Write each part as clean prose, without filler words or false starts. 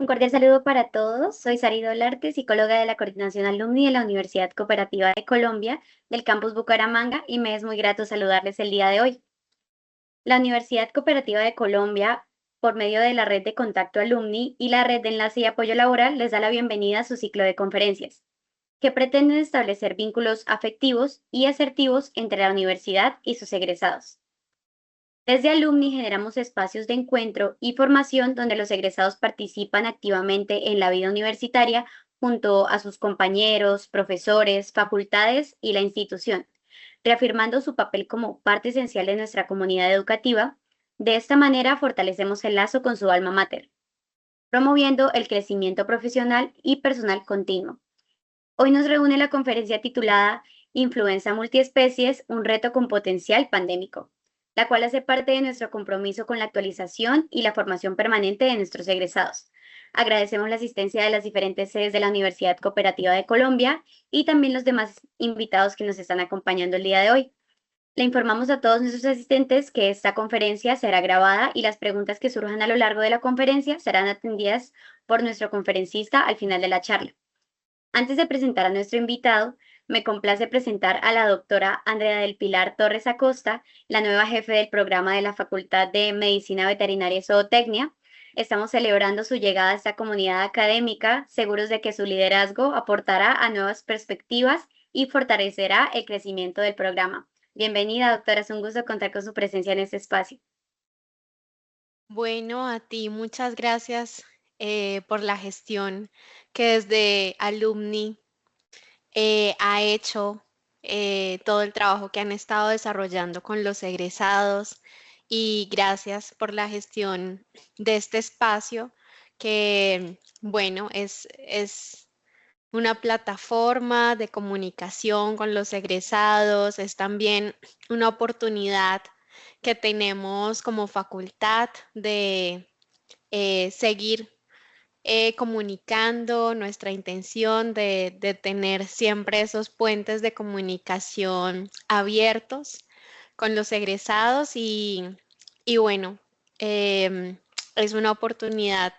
Un cordial saludo para todos. Soy Sari Dolarte, psicóloga de la Coordinación Alumni de la Universidad Cooperativa de Colombia, del campus Bucaramanga, y me es muy grato saludarles el día de hoy. La Universidad Cooperativa de Colombia, por medio de la red de contacto alumni y la red de enlace y apoyo laboral, les da la bienvenida a su ciclo de conferencias, que pretenden establecer vínculos afectivos y asertivos entre la universidad y sus egresados. Desde Alumni generamos espacios de encuentro y formación donde los egresados participan activamente en la vida universitaria junto a sus compañeros, profesores, facultades y la institución, reafirmando su papel como parte esencial de nuestra comunidad educativa. De esta manera fortalecemos el lazo con su alma mater, promoviendo el crecimiento profesional y personal continuo. Hoy nos reúne la conferencia titulada Influenza multiespecies, un reto con potencial pandémico, la cual hace parte de nuestro compromiso con la actualización y la formación permanente de nuestros egresados. Agradecemos la asistencia de las diferentes sedes de la Universidad Cooperativa de Colombia y también los demás invitados que nos están acompañando el día de hoy. Le informamos a todos nuestros asistentes que esta conferencia será grabada y las preguntas que surjan a lo largo de la conferencia serán atendidas por nuestro conferencista al final de la charla. Antes de presentar a nuestro invitado, me complace presentar a la doctora Andrea del Pilar Torres Acosta, la nueva jefe del programa de la Facultad de Medicina Veterinaria y Zootecnia. Estamos celebrando su llegada a esta comunidad académica, seguros de que su liderazgo aportará a nuevas perspectivas y fortalecerá el crecimiento del programa. Bienvenida, doctora. Es un gusto contar con su presencia en este espacio. Bueno, a ti muchas gracias por la gestión que desde Alumni ha hecho, todo el trabajo que han estado desarrollando con los egresados y gracias por la gestión de este espacio que, bueno, es una plataforma de comunicación con los egresados, es también una oportunidad que tenemos como facultad de seguir comunicando nuestra intención de tener siempre esos puentes de comunicación abiertos con los egresados y bueno, em, es una oportunidad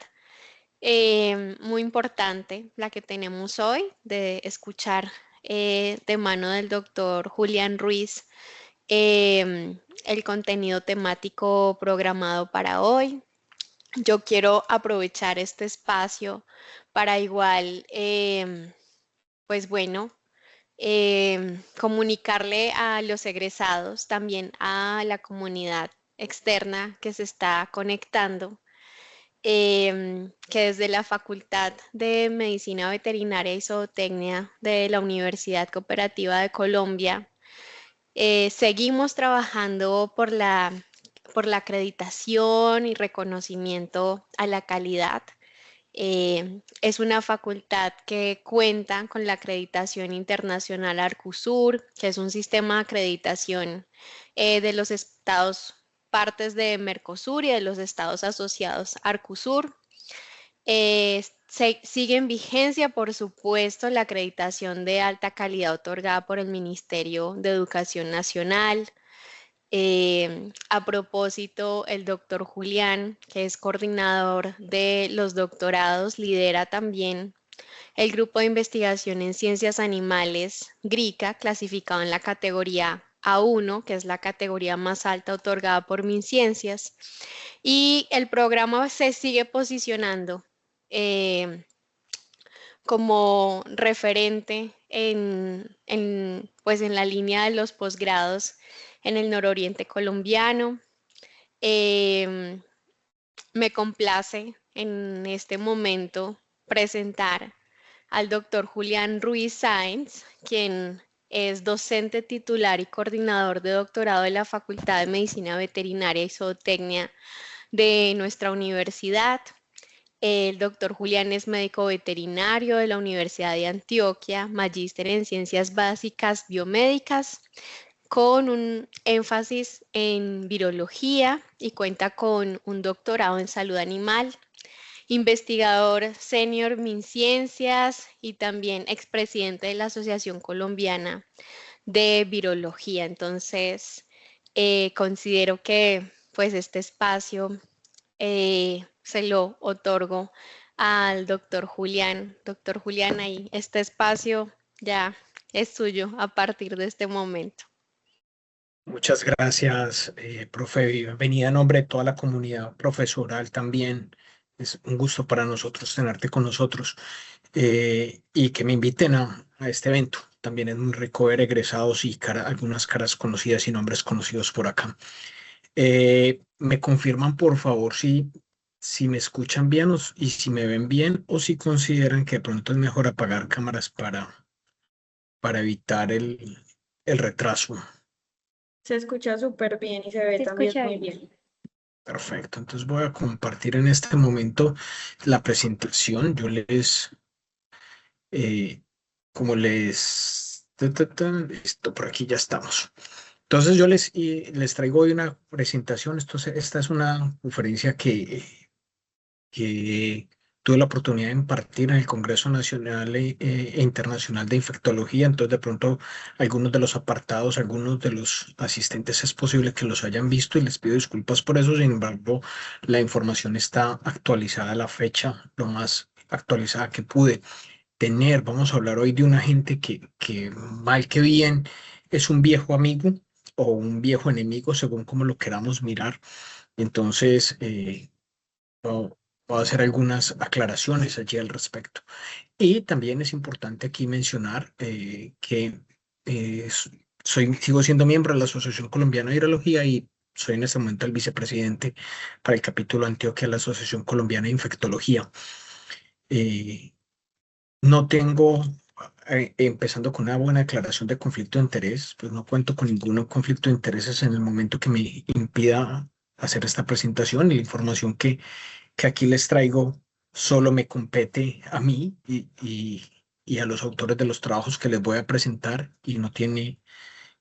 muy importante la que tenemos hoy de escuchar de mano del doctor Julián Ruiz el contenido temático programado para hoy. Yo quiero aprovechar este espacio para igual, pues bueno, comunicarle a los egresados, también a la comunidad externa que se está conectando, que desde la Facultad de Medicina Veterinaria y Zootecnia de la Universidad Cooperativa de Colombia, seguimos trabajando por la acreditación y reconocimiento a la calidad. Es una facultad que cuenta con la acreditación internacional Arcusur, que es un sistema de acreditación de los estados partes de Mercosur y de los estados asociados Arcusur. Sigue en vigencia, por supuesto, la acreditación de alta calidad otorgada por el Ministerio de Educación Nacional. A propósito, el doctor Julián, que es coordinador de los doctorados, lidera también el grupo de investigación en ciencias animales, GRICA, clasificado en la categoría A1, que es la categoría más alta otorgada por MinCiencias. Y el programa se sigue posicionando eh, como referente pues en la línea de los posgrados en el nororiente colombiano. Eh, Me complace en este momento presentar al doctor Julián Ruiz Sáenz, quien es docente titular y coordinador de doctorado de la Facultad de Medicina Veterinaria y Zootecnia de nuestra universidad. El doctor Julián es médico veterinario de la Universidad de Antioquia, magíster en ciencias básicas biomédicas, con un énfasis en virología y cuenta con un doctorado en salud animal, investigador senior MinCiencias y también expresidente de la Asociación Colombiana de Virología. Entonces, considero que pues este espacio se lo otorgo al doctor Julián. Doctor Julián, ahí, este espacio ya es suyo a partir de este momento. Muchas gracias, profe. Bienvenida en nombre de toda la comunidad profesoral también. Es un gusto para nosotros tenerte con nosotros y que me inviten a este evento. También es muy rico ver egresados y algunas caras conocidas y nombres conocidos por acá. Me confirman, por favor, si me escuchan bien y si me ven bien o si consideran que de pronto es mejor apagar cámaras para evitar el retraso. Se escucha súper bien y se ve Se también escucha muy bien. bien. Perfecto, entonces voy a compartir en este momento la presentación. Yo eh, como listo, por aquí ya estamos. Entonces yo les traigo hoy una presentación. Esta es una conferencia que tuve la oportunidad de impartir en el Congreso Nacional e Internacional de Infectología. Entonces, de pronto, algunos de los apartados, algunos de los asistentes es posible que los hayan visto y les pido disculpas por eso. Sin embargo, la información está actualizada a la fecha, lo más actualizada que pude tener. Vamos a hablar hoy de una gente que mal que bien es un viejo amigo o un viejo enemigo, según como lo queramos mirar. Entonces, voy a hacer algunas aclaraciones allí al respecto. Y también es importante aquí mencionar que sigo siendo miembro de la Asociación Colombiana de Virología y soy en este momento el vicepresidente para el capítulo Antioquia de la Asociación Colombiana de Infectología. No tengo, empezando con una buena declaración de conflicto de interés, pues no cuento con ningún conflicto de intereses en el momento que me impida hacer esta presentación y la información que aquí les traigo solo me compete a mí y a los autores de los trabajos que les voy a presentar y no tiene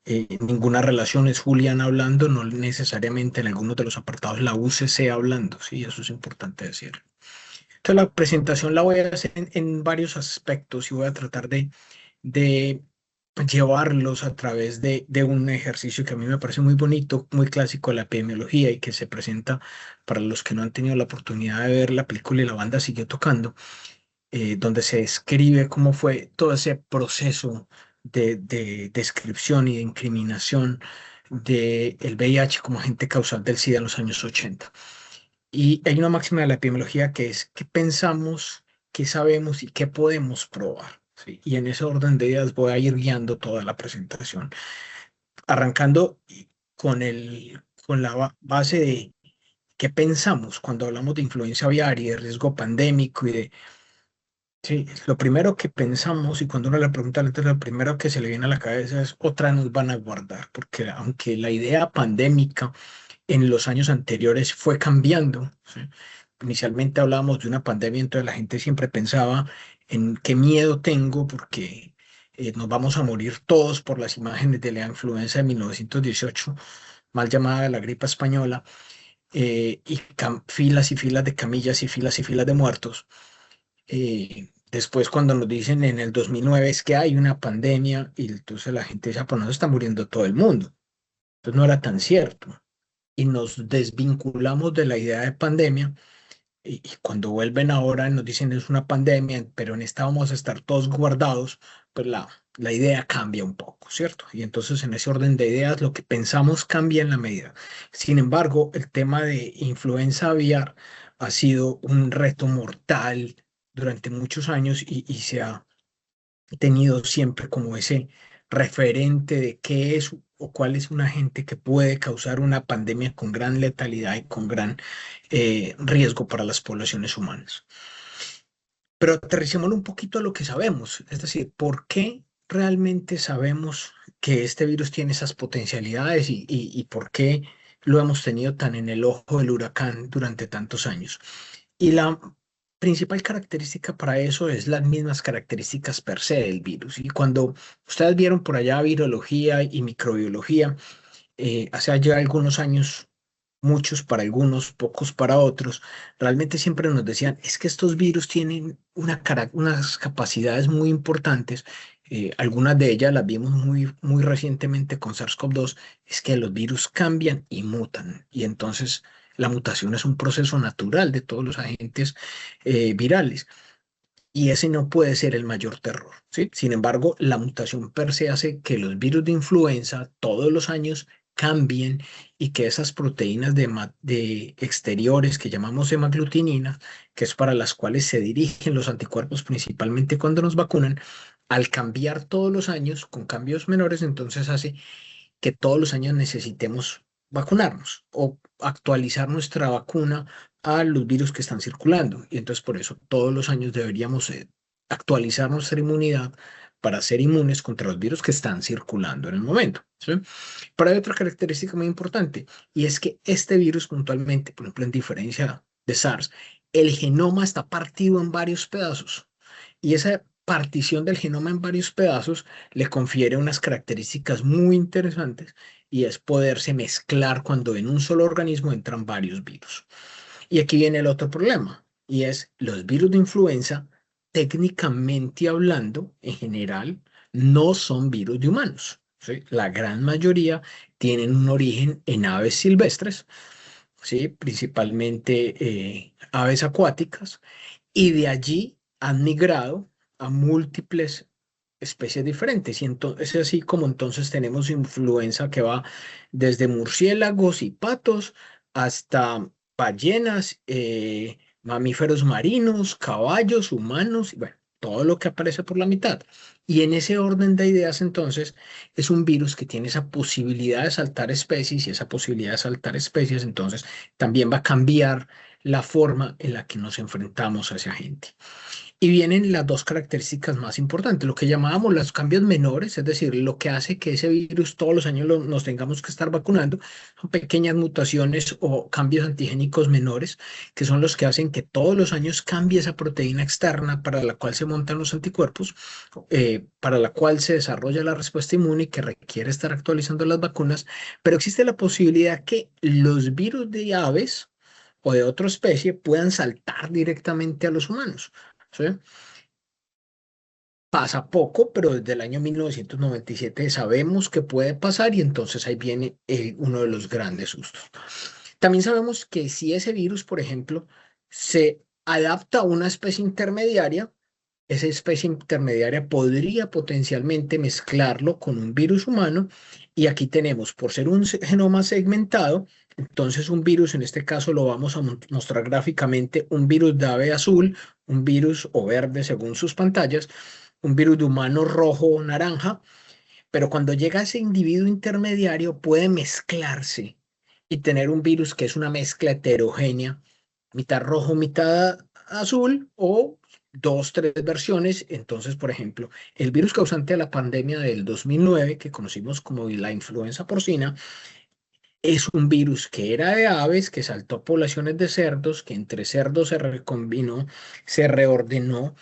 ninguna relación. Es Julián hablando, no necesariamente en algunos de los apartados la UCC hablando, sí, eso es importante decir. Entonces la presentación la voy a hacer en varios aspectos y voy a tratar de llevarlos a través de un ejercicio que a mí me parece muy bonito, muy clásico de la epidemiología y que se presenta para los que no han tenido la oportunidad de ver la película y la banda siguió tocando, donde se describe cómo fue todo ese proceso de descripción y de incriminación del VIH como agente causal del SIDA en los años 80. Y hay una máxima de la epidemiología que es qué pensamos, qué sabemos y qué podemos probar. ¿Sí? Y en ese orden de ideas voy a ir guiando toda la presentación, arrancando con la base de qué pensamos cuando hablamos de influencia aviar y de riesgo pandémico y de... Sí, lo primero que pensamos y cuando uno le pregunta a la gente, lo primero que se le viene a la cabeza es otra nos van a guardar, porque aunque la idea pandémica en los años anteriores fue cambiando. ¿Sí? Inicialmente hablábamos de una pandemia, entonces la gente siempre pensaba en qué miedo tengo porque nos vamos a morir todos por las imágenes de la influenza de 1918, mal llamada la gripe española, y filas y filas de camillas y filas de muertos. Después cuando nos dicen en el 2009 es que hay una pandemia y entonces la gente dice, pues no se está muriendo todo el mundo. Entonces no era tan cierto y nos desvinculamos de la idea de pandemia y cuando vuelven ahora nos dicen es una pandemia, pero en esta vamos a estar todos guardados, pues la idea cambia un poco, ¿cierto? Y entonces en ese orden de ideas lo que pensamos cambia en la medida. Sin embargo, el tema de influenza aviar ha sido un reto mortal durante muchos años y se ha tenido siempre como ese referente de qué es o cuál es un agente que puede causar una pandemia con gran letalidad y con gran riesgo para las poblaciones humanas. Pero aterricémoslo un poquito a lo que sabemos, es decir, ¿por qué realmente sabemos que este virus tiene esas potencialidades y por qué lo hemos tenido tan en el ojo del huracán durante tantos años? Y la principal característica para eso es las mismas características per se del virus. Y cuando ustedes vieron por allá virología y microbiología, hace ya algunos años, muchos para algunos, pocos para otros, realmente siempre nos decían, es que estos virus tienen unas capacidades muy importantes. Algunas de ellas las vimos muy recientemente con SARS-CoV-2, es que los virus cambian y mutan. Y entonces La mutación es un proceso natural de todos los agentes virales. Y ese no puede ser el mayor terror, ¿sí? Sin embargo, la mutación per se hace que los virus de influenza todos los años cambien y que esas proteínas de exteriores que llamamos hemaglutinina, que es para las cuales se dirigen los anticuerpos principalmente cuando nos vacunan, al cambiar todos los años con cambios menores, entonces hace que todos los años necesitemos vacunarnos o actualizar nuestra vacuna a los virus que están circulando. Y entonces por eso todos los años deberíamos actualizar nuestra inmunidad para ser inmunes contra los virus que están circulando en el momento, ¿sí? Pero hay otra característica muy importante y es que este virus puntualmente, por ejemplo, en diferencia de SARS, el genoma está partido en varios pedazos y esa partición del genoma en varios pedazos le confiere unas características muy interesantes y es poderse mezclar cuando en un solo organismo entran varios virus. Y aquí viene el otro problema, y es los virus de influenza, técnicamente hablando, en general, no son virus de humanos, ¿sí? La gran mayoría tienen un origen en aves silvestres, ¿sí? Principalmente aves acuáticas, y de allí han migrado a múltiples especies diferentes. Y entonces, es así como entonces tenemos influenza que va desde murciélagos y patos hasta ballenas, mamíferos marinos, caballos, humanos, y bueno, todo lo que aparece por la mitad. Y en ese orden de ideas, entonces, es un virus que tiene esa posibilidad de saltar especies y esa posibilidad de saltar especies, entonces, también va a cambiar la forma en la que nos enfrentamos a esa gente. Y vienen las dos características más importantes, lo que llamábamos los cambios menores, es decir, lo que hace que ese virus todos los años nos tengamos que estar vacunando, son pequeñas mutaciones o cambios antigénicos menores, que son los que hacen que todos los años cambie esa proteína externa para la cual se montan los anticuerpos, para la cual se desarrolla la respuesta inmune y que requiere estar actualizando las vacunas, pero existe la posibilidad que los virus de aves o de otra especie puedan saltar directamente a los humanos. ¿Sí? Pasa poco, pero desde el año 1997 sabemos que puede pasar y entonces ahí viene uno de los grandes sustos. También sabemos que si ese virus, por ejemplo, se adapta a una especie intermediaria, esa especie intermediaria podría potencialmente mezclarlo con un virus humano y aquí tenemos, por ser un genoma segmentado, entonces un virus, en este caso lo vamos a mostrar gráficamente, un virus de ave azul, un virus o verde según sus pantallas, un virus de humano rojo o naranja, pero cuando llega a ese individuo intermediario puede mezclarse y tener un virus que es una mezcla heterogénea, mitad rojo, mitad azul o dos, tres versiones. Entonces, por ejemplo, el virus causante de la pandemia del 2009, que conocimos como la influenza porcina, es un virus que era de aves, que saltó a poblaciones de cerdos, que entre cerdos se recombinó, se reordenó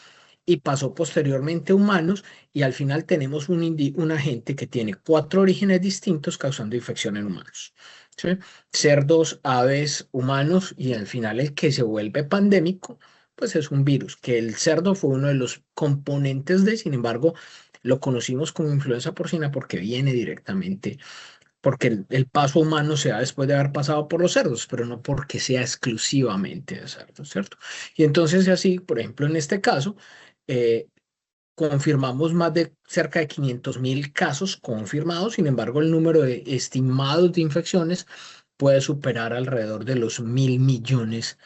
y pasó posteriormente a humanos y al final tenemos un agente que tiene 4 orígenes distintos causando infección en humanos. ¿Sí? Cerdos, aves, humanos y al final el que se vuelve pandémico, pues es un virus, que el cerdo fue uno de los componentes de, sin embargo, lo conocimos como influenza porcina porque viene directamente porque el paso humano se da después de haber pasado por los cerdos, pero no porque sea exclusivamente de cerdos, ¿cierto? Y entonces así, por ejemplo, en este caso, eh, confirmamos más de cerca de 500.000 casos confirmados, sin embargo, el número de estimados de infecciones puede superar alrededor de los 1.000 millones.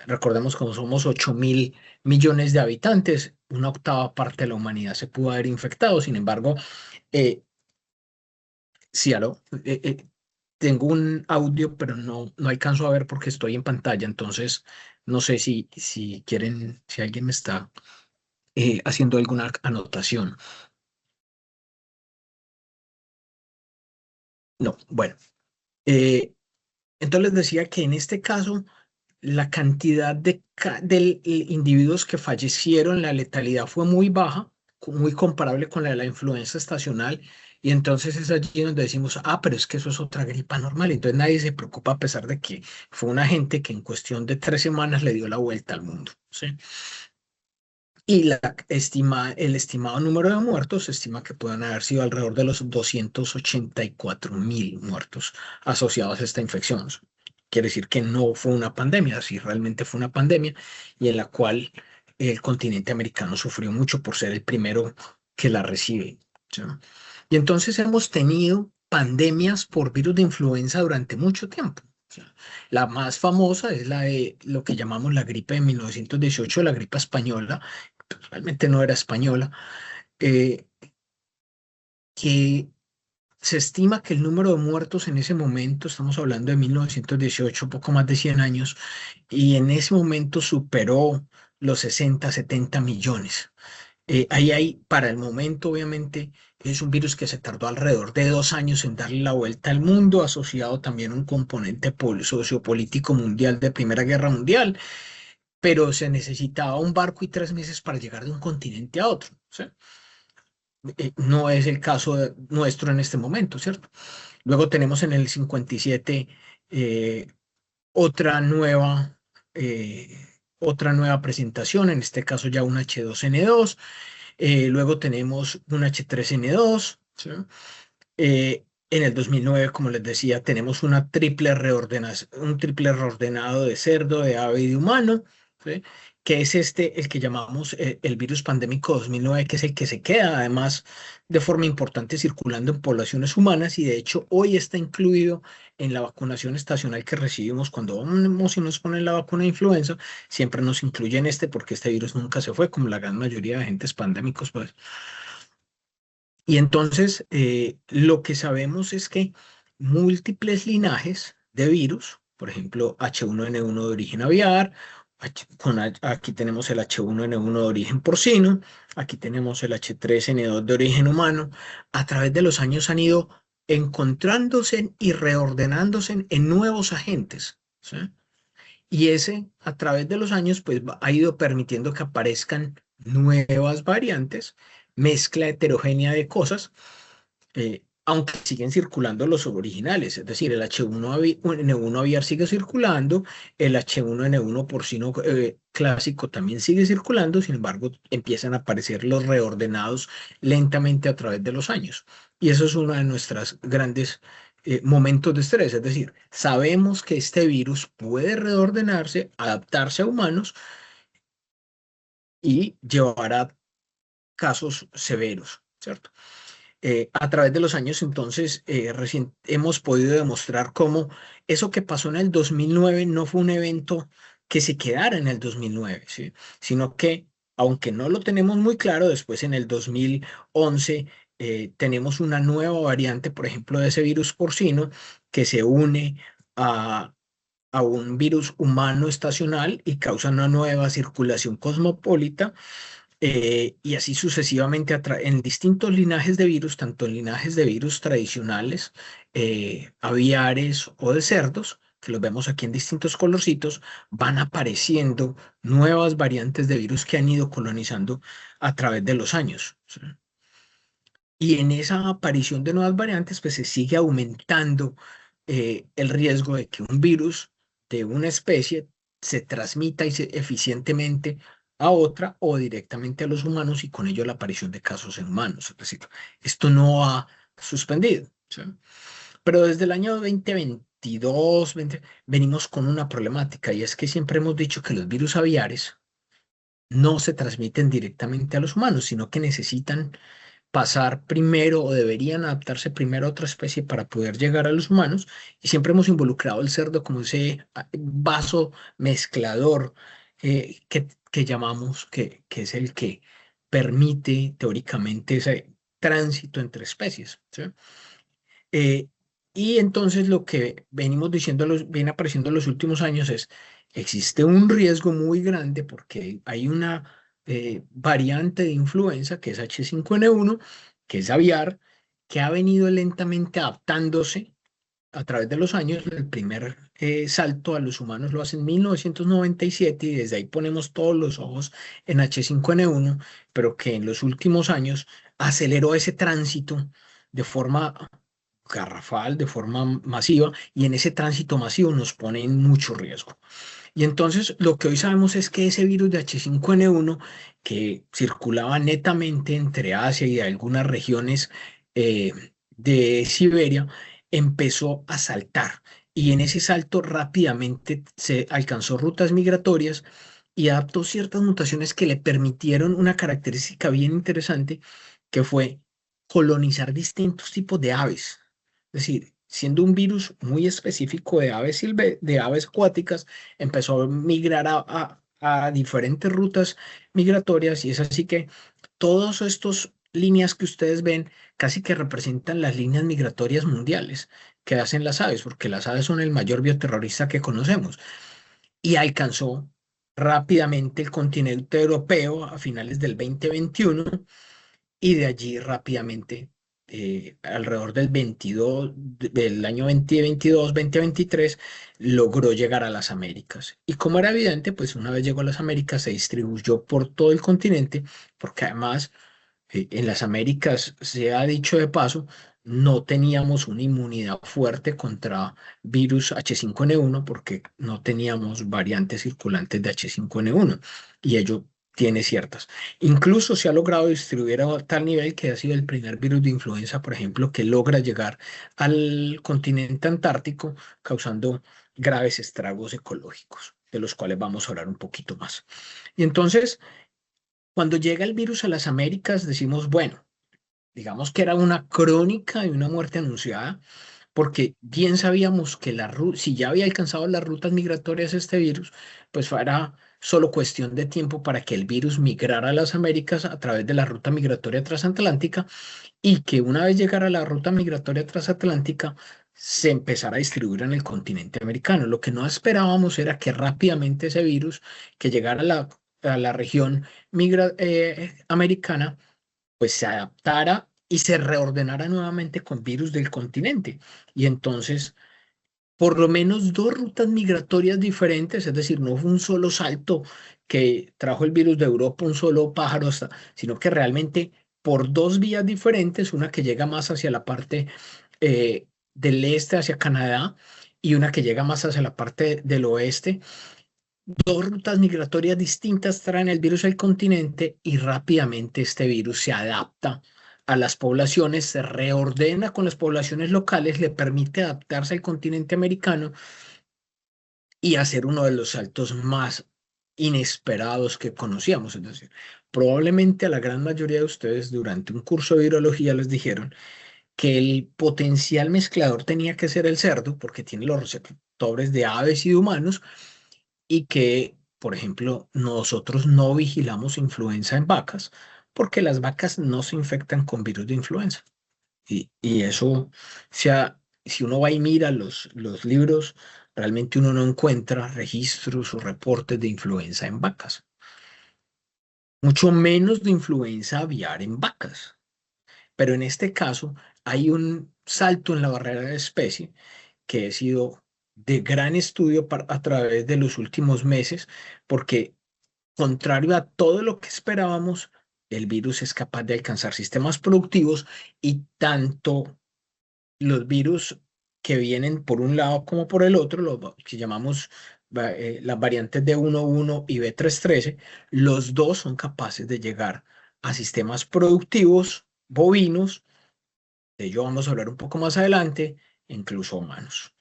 Recordemos que somos 8.000 millones de habitantes, una octava parte de la humanidad se pudo haber infectado, sin embargo, sí, aló. Tengo un audio, pero no alcanzo a ver porque estoy en pantalla, entonces no sé si quieren, si alguien me está haciendo alguna anotación. No, bueno. Entonces les decía que en este caso la cantidad de individuos que fallecieron, la letalidad fue muy baja, muy comparable con la de la influenza estacional, y entonces es allí donde decimos, pero es que eso es otra gripa normal, entonces nadie se preocupa a pesar de que fue una gente que en cuestión de 3 semanas le dio la vuelta al mundo, ¿sí? Y el estimado número de muertos se estima que pueden haber sido alrededor de los 284.000 muertos asociados a esta infección. quiere decir que no fue una pandemia, sí realmente fue una pandemia y en la cual el continente americano sufrió mucho por ser el primero que la recibe. ¿Sí? Y entonces hemos tenido pandemias por virus de influenza durante mucho tiempo. O sea, la más famosa es la de lo que llamamos la gripe de 1918, la gripe española, pues realmente no era española, eh, que se estima que el número de muertos en ese momento, estamos hablando de 1918, poco más de 100 años, y en ese momento superó los 60, 70 millones. Ahí hay, para el momento, obviamente, es un virus que se tardó alrededor de 2 años en darle la vuelta al mundo, asociado también a un componente sociopolítico mundial de Primera Guerra Mundial, pero se necesitaba un barco y 3 meses para llegar de un continente a otro. ¿Sí? No es el caso nuestro en este momento, ¿cierto? Luego tenemos en el 57 eh, otra nueva, eh, otra nueva presentación, en este caso ya un H2N2. Luego tenemos un H3N2. ¿Sí? En el 2009, como les decía, tenemos una triple reordenación, un triple reordenado de cerdo, de ave y de humano, ¿sí? Que es el que llamamos el virus pandémico 2009, que es el que se queda además de forma importante circulando en poblaciones humanas y de hecho hoy está incluido en la vacunación estacional que recibimos cuando vamos y nos ponen la vacuna de influenza, siempre nos incluyen porque este virus nunca se fue, como la gran mayoría de agentes pandémicos, pues. Y entonces, lo que sabemos es que múltiples linajes de virus, por ejemplo, H1N1 de origen aviar, aquí tenemos el H1N1 de origen porcino, aquí tenemos el H3N2 de origen humano, a través de los años han ido encontrándose y reordenándose en nuevos agentes. ¿Sí? Y ese, a través de los años, pues ha ido permitiendo que aparezcan nuevas variantes, mezcla heterogénea de cosas, aunque siguen circulando los originales, es decir, el H1N1 aviar sigue circulando, el H1N1 porcino clásico también sigue circulando, sin embargo, empiezan a aparecer los reordenados lentamente a través de los años. Y eso es uno de nuestros grandes momentos de estrés, es decir, sabemos que este virus puede reordenarse, adaptarse a humanos y llevar a casos severos, ¿cierto? A través de los años, entonces, recién hemos podido demostrar cómo eso que pasó en el 2009 no fue un evento que se quedara en el 2009, ¿sí? Sino que, aunque no lo tenemos muy claro, después en el 2011 tenemos una nueva variante, por ejemplo, de ese virus porcino que se une a, a un virus humano estacional y causa una nueva circulación cosmopolita y así sucesivamente en distintos linajes de virus, tanto en linajes de virus tradicionales, aviares o de cerdos, que los vemos aquí en distintos colorcitos, van apareciendo nuevas variantes de virus que han ido colonizando a través de los años. ¿Sí? Y en esa aparición de nuevas variantes, pues se sigue aumentando el riesgo de que un virus de una especie se transmita eficientemente a otra o directamente a los humanos y con ello la aparición de casos en humanos. Es decir, esto no ha suspendido. ¿Sí? Pero desde el año 2022 venimos con una problemática y es que siempre hemos dicho que los virus aviares no se transmiten directamente a los humanos, sino que necesitan pasar primero o deberían adaptarse primero a otra especie para poder llegar a los humanos y siempre hemos involucrado el cerdo como ese vaso mezclador que llamamos, que es el que permite teóricamente ese tránsito entre especies. ¿Sí? Eh, y entonces lo que venimos diciendo, viene apareciendo en los últimos años es, existe un riesgo muy grande porque hay una variante de influenza que es H5N1, que es aviar, que ha venido lentamente adaptándose a través de los años. El primer salto a los humanos lo hace en 1997 y desde ahí ponemos todos los ojos en H5N1, pero que en los últimos años aceleró ese tránsito de forma garrafal, de forma masiva, y en ese tránsito masivo nos pone en mucho riesgo. Y entonces lo que hoy sabemos es que ese virus de H5N1 que circulaba netamente entre Asia y algunas regiones de Siberia, empezó a saltar y en ese salto rápidamente se alcanzó rutas migratorias y adaptó ciertas mutaciones que le permitieron una característica bien interesante, que fue colonizar distintos tipos de aves. Es decir, siendo un virus muy específico de aves, de aves acuáticas, empezó a migrar a diferentes rutas migratorias, y es así que todos estos líneas que ustedes ven casi que representan las líneas migratorias mundiales que hacen las aves, porque las aves son el mayor bioterrorista que conocemos, y alcanzó rápidamente el continente europeo a finales del 2021, y de allí rápidamente, alrededor del 22, del año 2022, 2023, logró llegar a las Américas. Y como era evidente, pues una vez llegó a las Américas, se distribuyó por todo el continente, porque además en las Américas, se ha dicho de paso, no teníamos una inmunidad fuerte contra virus H5N1 porque no teníamos variantes circulantes de H5N1, y ello tiene ciertas. Incluso se ha logrado distribuir a tal nivel que ha sido el primer virus de influenza, por ejemplo, que logra llegar al continente antártico, causando graves estragos ecológicos, de los cuales vamos a hablar un poquito más. Y entonces, cuando llega el virus a las Américas, decimos, bueno, digamos que era una crónica de una muerte anunciada, porque bien sabíamos que si ya había alcanzado las rutas migratorias este virus, pues era solo cuestión de tiempo para que el virus migrara a las Américas a través de la ruta migratoria transatlántica, y que una vez llegara a la ruta migratoria transatlántica, se empezara a distribuir en el continente americano. Lo que no esperábamos era que rápidamente ese virus que llegara a la región americana, pues se adaptara y se reordenara nuevamente con virus del continente. Y entonces, por lo menos dos rutas migratorias diferentes, es decir, no fue un solo salto que trajo el virus de Europa, un solo pájaro, sino que realmente por dos vías diferentes, una que llega más hacia la parte del este, hacia Canadá, y una que llega más hacia la parte del oeste. Dos rutas migratorias distintas traen el virus al continente, y rápidamente este virus se adapta a las poblaciones, se reordena con las poblaciones locales, le permite adaptarse al continente americano y hacer uno de los saltos más inesperados que conocíamos. Es decir, probablemente a la gran mayoría de ustedes durante un curso de virología les dijeron que el potencial mezclador tenía que ser el cerdo, porque tiene los receptores de aves y de humanos, y que, por ejemplo, nosotros no vigilamos influenza en vacas porque las vacas no se infectan con virus de influenza. Y eso, o sea, si uno va y mira los libros, realmente uno no encuentra registros o reportes de influenza en vacas, mucho menos de influenza aviar en vacas. Pero en este caso hay un salto en la barrera de especie que ha sido de gran estudio a través de los últimos meses, porque contrario a todo lo que esperábamos, el virus es capaz de alcanzar sistemas productivos, y tanto los virus que vienen por un lado como por el otro, lo que llamamos las variantes D11 y B313, los dos son capaces de llegar a sistemas productivos bovinos, de ello vamos a hablar un poco más adelante, incluso humanos.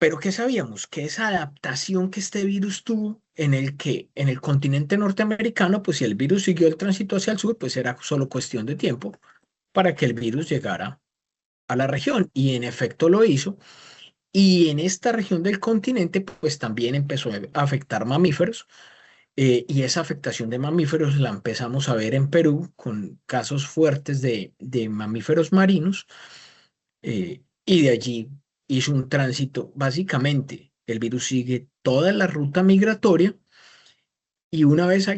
Pero ¿qué sabíamos? Que esa adaptación que este virus tuvo, en el continente norteamericano, pues si el virus siguió el tránsito hacia el sur, pues era solo cuestión de tiempo para que el virus llegara a la región. Y en efecto lo hizo. Y en esta región del continente, pues también empezó a afectar mamíferos. Y esa afectación de mamíferos la empezamos a ver en Perú con casos fuertes de mamíferos marinos, y de allí hizo un tránsito. Básicamente, el virus sigue toda la ruta migratoria, y una vez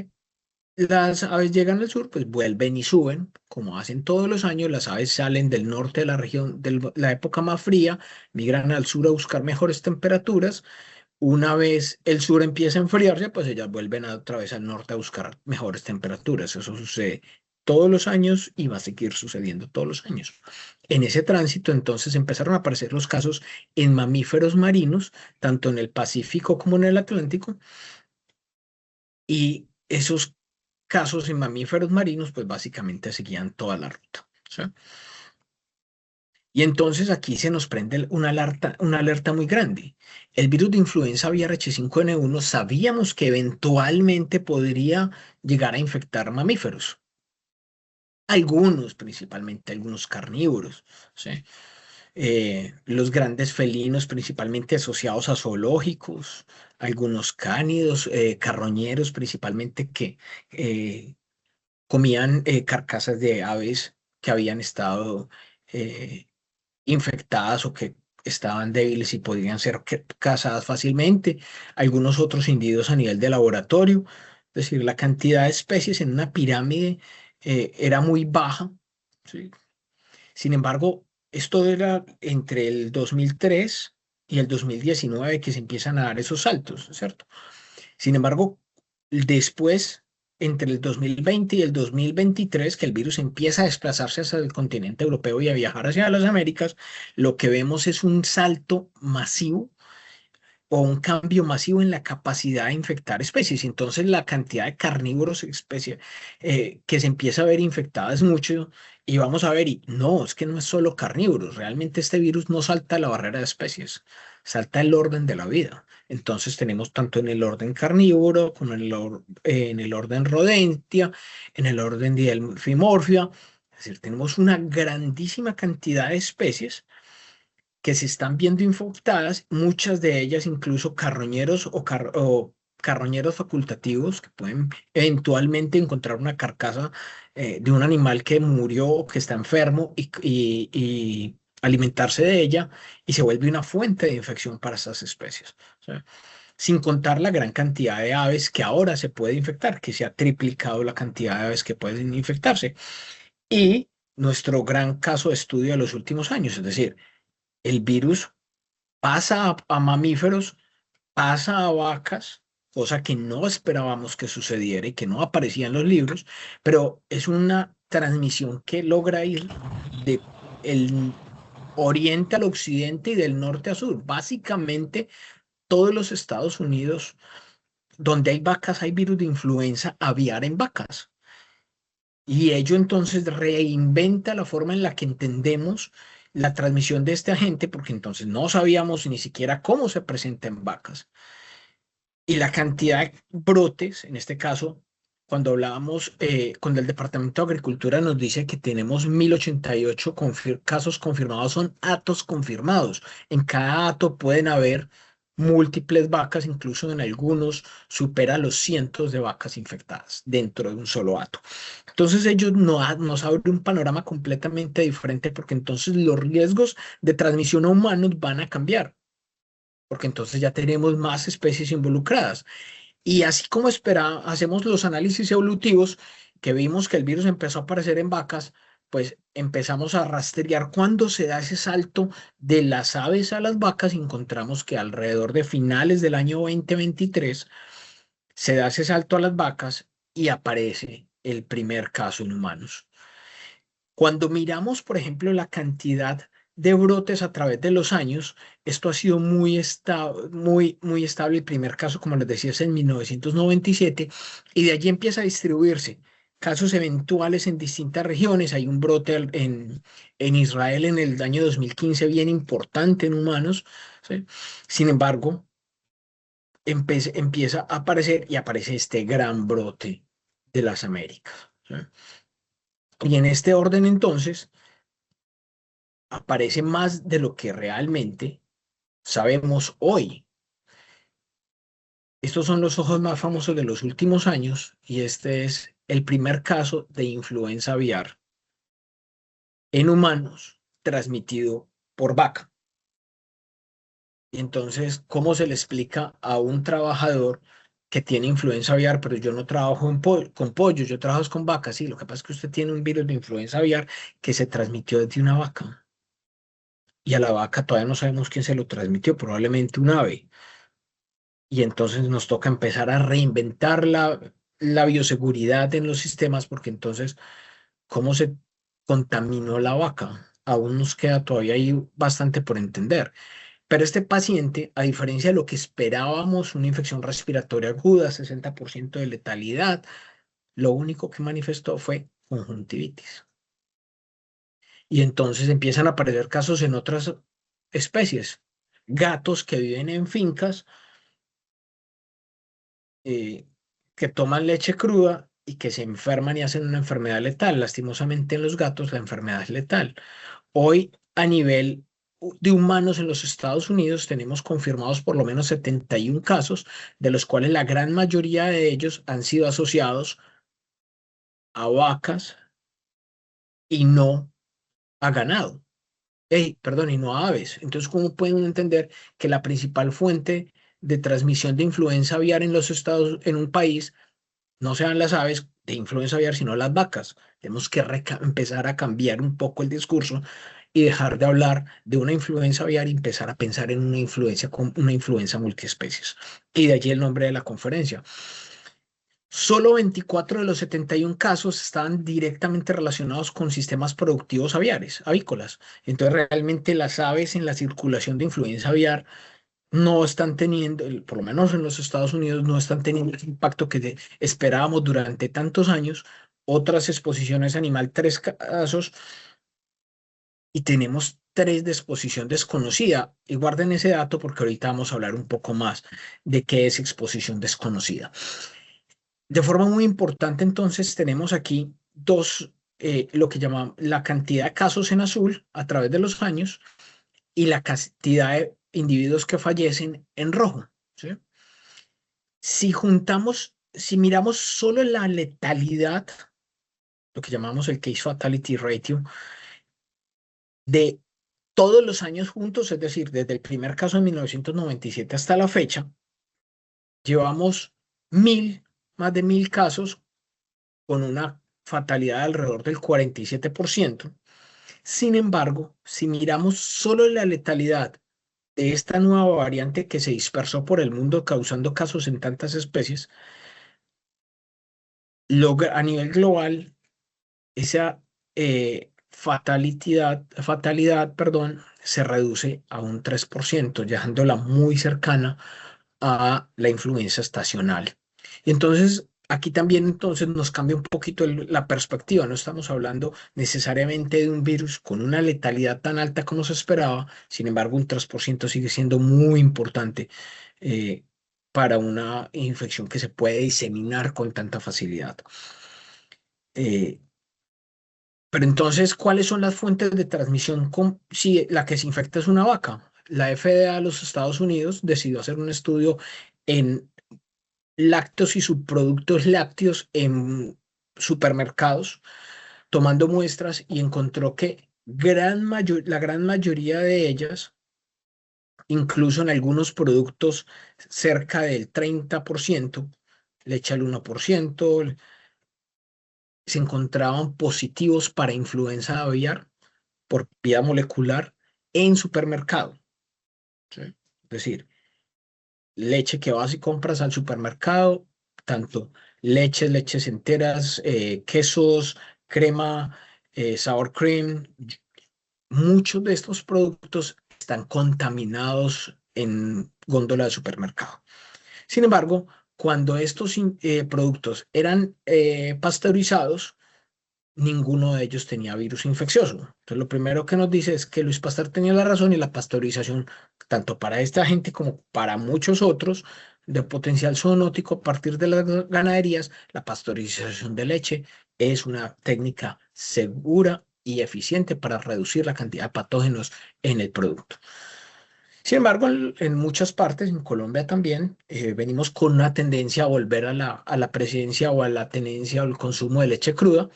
las aves llegan al sur, pues vuelven y suben, como hacen todos los años. Las aves salen del norte de la región, de la época más fría, migran al sur a buscar mejores temperaturas. Una vez el sur empieza a enfriarse, pues ellas vuelven otra vez al norte a buscar mejores temperaturas. Eso sucede todos los años y va a seguir sucediendo todos los años. En ese tránsito, entonces, empezaron a aparecer los casos en mamíferos marinos, tanto en el Pacífico como en el Atlántico, y esos casos en mamíferos marinos, pues básicamente seguían toda la ruta, ¿sí? Y entonces aquí se nos prende una alerta muy grande. El virus de influenza aviar H5N1 sabíamos que eventualmente podría llegar a infectar mamíferos. Algunos, principalmente algunos carnívoros, ¿sí? Los grandes felinos, principalmente asociados a zoológicos, algunos cánidos, carroñeros, principalmente que comían carcasas de aves que habían estado infectadas o que estaban débiles y podían ser cazadas fácilmente. Algunos otros individuos a nivel de laboratorio, es decir, la cantidad de especies en una pirámide era muy baja, ¿sí? Sin embargo, esto era entre el 2003 y el 2019 que se empiezan a dar esos saltos, ¿cierto? Sin embargo, después, entre el 2020 y el 2023, que el virus empieza a desplazarse hacia el continente europeo y a viajar hacia las Américas, lo que vemos es un salto masivo o un cambio masivo en la capacidad de infectar especies. Entonces, la cantidad de carnívoros que se empieza a ver infectada es mucho y vamos a ver, y no, es que no es solo carnívoros, realmente este virus no salta la barrera de especies, salta el orden de la vida. Entonces, tenemos tanto en el orden carnívoro como en el orden rodentia, en el orden Didelphimorphia, es decir, tenemos una grandísima cantidad de especies que se están viendo infectadas, muchas de ellas incluso carroñeros o carroñeros facultativos que pueden eventualmente encontrar una carcasa de un animal que murió o que está enfermo y alimentarse de ella y se vuelve una fuente de infección para estas especies. O sea, sin contar la gran cantidad de aves que ahora se puede infectar, que se ha triplicado la cantidad de aves que pueden infectarse. Y nuestro gran caso de estudio de los últimos años, es decir, el virus pasa a mamíferos, pasa a vacas, cosa que no esperábamos que sucediera y que no aparecía en los libros, pero es una transmisión que logra ir de el oriente al occidente y del norte a sur. Básicamente, todos los Estados Unidos, donde hay vacas, hay virus de influenza aviar en vacas. Y ello entonces reinventa la forma en la que entendemos la transmisión de este agente, porque entonces no sabíamos ni siquiera cómo se presenta en vacas. Y la cantidad de brotes, en este caso, cuando hablábamos con el Departamento de Agricultura, nos dice que tenemos 1088 casos confirmados, son atos confirmados. En cada ato pueden haber múltiples vacas, incluso en algunos supera los cientos de vacas infectadas dentro de un solo ato. Entonces ellos nos abren un panorama completamente diferente porque entonces los riesgos de transmisión a humanos van a cambiar, porque entonces ya tenemos más especies involucradas. Y así como hacemos los análisis evolutivos, que vimos que el virus empezó a aparecer en vacas, pues empezamos a rastrear cuándo se da ese salto de las aves a las vacas y encontramos que alrededor de finales del año 2023 se da ese salto a las vacas y aparece el primer caso en humanos. Cuando miramos, por ejemplo, la cantidad de brotes a través de los años, esto ha sido muy estable. El primer caso, como les decía, es en 1997 y de allí empieza a distribuirse. Casos eventuales en distintas regiones. Hay un brote en Israel en el año 2015 bien importante en humanos, ¿sí? Sin embargo, empieza a aparecer y aparece este gran brote de las Américas, ¿sí? Y en este orden entonces aparece más de lo que realmente sabemos hoy. Estos son los ojos más famosos de los últimos años y este es el primer caso de influenza aviar en humanos transmitido por vaca. Y entonces, ¿cómo se le explica a un trabajador que tiene influenza aviar, pero yo no trabajo con pollos, yo trabajo con vacas? Sí, lo que pasa es que usted tiene un virus de influenza aviar que se transmitió desde una vaca. Y a la vaca todavía no sabemos quién se lo transmitió, probablemente un ave. Y entonces nos toca empezar a reinventar la bioseguridad en los sistemas, porque entonces, ¿cómo se contaminó la vaca? Aún nos queda todavía ahí bastante por entender. Pero este paciente, a diferencia de lo que esperábamos, una infección respiratoria aguda, 60% de letalidad, lo único que manifestó fue conjuntivitis. Y entonces empiezan a aparecer casos en otras especies. Gatos que viven en fincas, que toman leche cruda y que se enferman y hacen una enfermedad letal. Lastimosamente en los gatos la enfermedad es letal. Hoy a nivel de humanos en los Estados Unidos tenemos confirmados por lo menos 71 casos, de los cuales la gran mayoría de ellos han sido asociados a vacas y no a ganado. Perdón, y no a aves. Entonces, ¿cómo pueden uno entender que la principal fuente de transmisión de influenza aviar en los estados, en un país, no sean las aves de influenza aviar, sino las vacas? Tenemos que empezar a cambiar un poco el discurso y dejar de hablar de una influenza aviar y empezar a pensar en una influenza multiespecies. Y de allí el nombre de la conferencia. Solo 24 de los 71 casos estaban directamente relacionados con sistemas productivos avícolas. Entonces, realmente las aves en la circulación de influenza aviar no están teniendo, por lo menos en los Estados Unidos, no están teniendo el impacto que esperábamos durante tantos años. Otras exposiciones animal, 3 casos, y tenemos 3 de exposición desconocida. Y guarden ese dato porque ahorita vamos a hablar un poco más de qué es exposición desconocida. De forma muy importante, entonces, tenemos aquí lo que llamamos la cantidad de casos en azul a través de los años y la cantidad de individuos que fallecen en rojo, ¿sí? Si miramos solo la letalidad, lo que llamamos el case fatality ratio, de todos los años juntos, es decir, desde el primer caso en 1997 hasta la fecha, llevamos más de 1000 casos con una fatalidad de alrededor del 47%. Sin embargo, si miramos solo la letalidad de esta nueva variante que se dispersó por el mundo causando casos en tantas especies, a nivel global, esa fatalidad, se reduce a un 3%, dejándola muy cercana a la influenza estacional. Y entonces, aquí también entonces nos cambia un poquito la perspectiva. No estamos hablando necesariamente de un virus con una letalidad tan alta como se esperaba. Sin embargo, un 3% sigue siendo muy importante para una infección que se puede diseminar con tanta facilidad. Pero entonces, ¿cuáles son las fuentes de transmisión si la que se infecta es una vaca? La FDA de los Estados Unidos decidió hacer un estudio en lácteos y subproductos lácteos en supermercados, tomando muestras, y encontró que la gran mayoría de ellas, incluso en algunos productos cerca del 30%, leche al 1%, se encontraban positivos para influenza aviar por vía molecular en supermercado. ¿Sí? Es decir, leche que vas y compras al supermercado, tanto leches enteras, quesos, crema, sour cream, muchos de estos productos están contaminados en góndola de supermercado. Sin embargo, cuando estos productos eran pasteurizados, ninguno de ellos tenía virus infeccioso. Entonces, lo primero que nos dice es que Luis Pasteur tenía la razón y la pasteurización, tanto para esta gente como para muchos otros, de potencial zoonótico a partir de las ganaderías, la pasteurización de leche es una técnica segura y eficiente para reducir la cantidad de patógenos en el producto. Sin embargo, en muchas partes, en Colombia también, venimos con una tendencia a volver a la presidencia o a la tenencia o el consumo de leche cruda.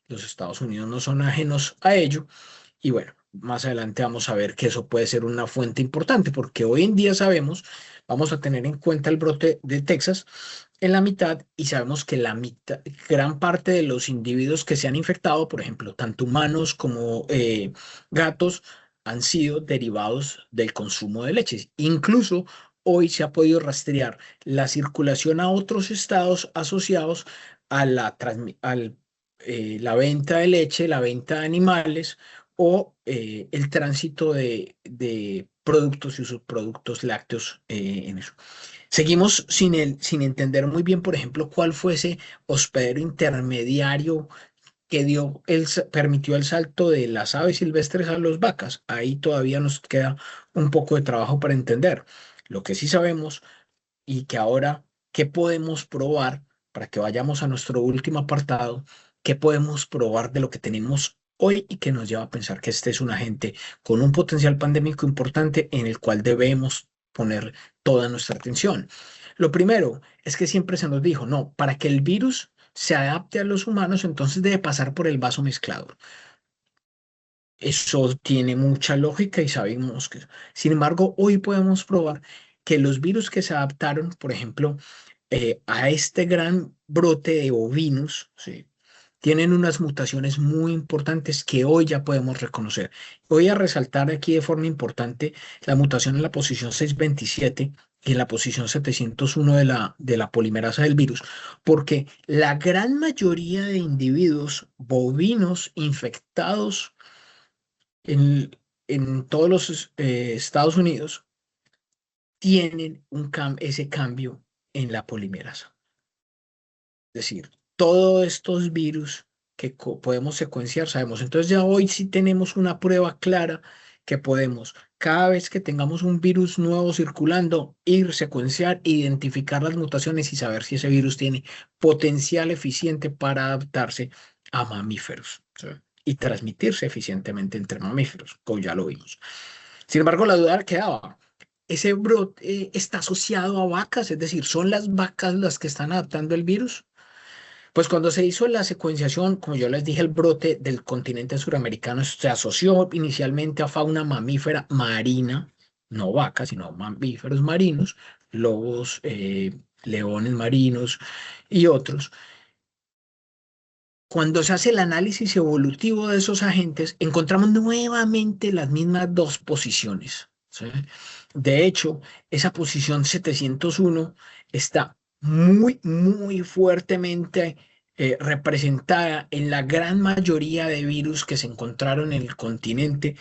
Los Estados Unidos no son ajenos a ello. Y bueno, más adelante vamos a ver que eso puede ser una fuente importante, porque hoy en día sabemos, vamos a tener en cuenta el brote de Texas en la mitad, y sabemos que gran parte de los individuos que se han infectado, por ejemplo, tanto humanos como gatos, han sido derivados del consumo de leches. Incluso hoy se ha podido rastrear la circulación a otros estados asociados a la venta de leche, la venta de animales o el tránsito de productos y subproductos lácteos en eso. Seguimos sin entender muy bien, por ejemplo, cuál fue ese hospedero intermediario que permitió el salto de las aves silvestres a las vacas. Ahí todavía nos queda un poco de trabajo para entender. Lo que sí sabemos y que ahora, ¿qué podemos probar para que vayamos a nuestro último apartado? ¿Qué podemos probar de lo que tenemos hoy y que nos lleva a pensar que este es un agente con un potencial pandémico importante en el cual debemos poner toda nuestra atención? Lo primero es que siempre se nos dijo, no, para que el virus se adapte a los humanos, entonces debe pasar por el vaso mezclador. Eso tiene mucha lógica y sabemos que. Sin embargo, hoy podemos probar que los virus que se adaptaron, por ejemplo, a este gran brote de bovinos, ¿sí? Tienen unas mutaciones muy importantes que hoy ya podemos reconocer. Voy a resaltar aquí de forma importante la mutación en la posición 627 y en la posición 701 de la polimerasa del virus, porque la gran mayoría de individuos bovinos infectados en, en todos los Estados Unidos tienen ese cambio en la polimerasa. Es decir, todos estos virus que podemos secuenciar, sabemos. Entonces ya hoy sí tenemos una prueba clara que podemos, cada vez que tengamos un virus nuevo circulando, ir, secuenciar, identificar las mutaciones y saber si ese virus tiene potencial eficiente para adaptarse a mamíferos, ¿sí? Y transmitirse eficientemente entre mamíferos, como ya lo vimos. Sin embargo, la duda quedaba. ¿Ese brote está asociado a vacas? Es decir, ¿son las vacas las que están adaptando el virus? Pues cuando se hizo la secuenciación, como yo les dije, el brote del continente suramericano se asoció inicialmente a fauna mamífera marina, no vacas, sino mamíferos marinos, lobos, leones marinos y otros. Cuando se hace el análisis evolutivo de esos agentes, encontramos nuevamente las mismas dos posiciones, ¿sí? De hecho, esa posición 701 está muy, muy fuertemente representada en la gran mayoría de virus que se encontraron en el continente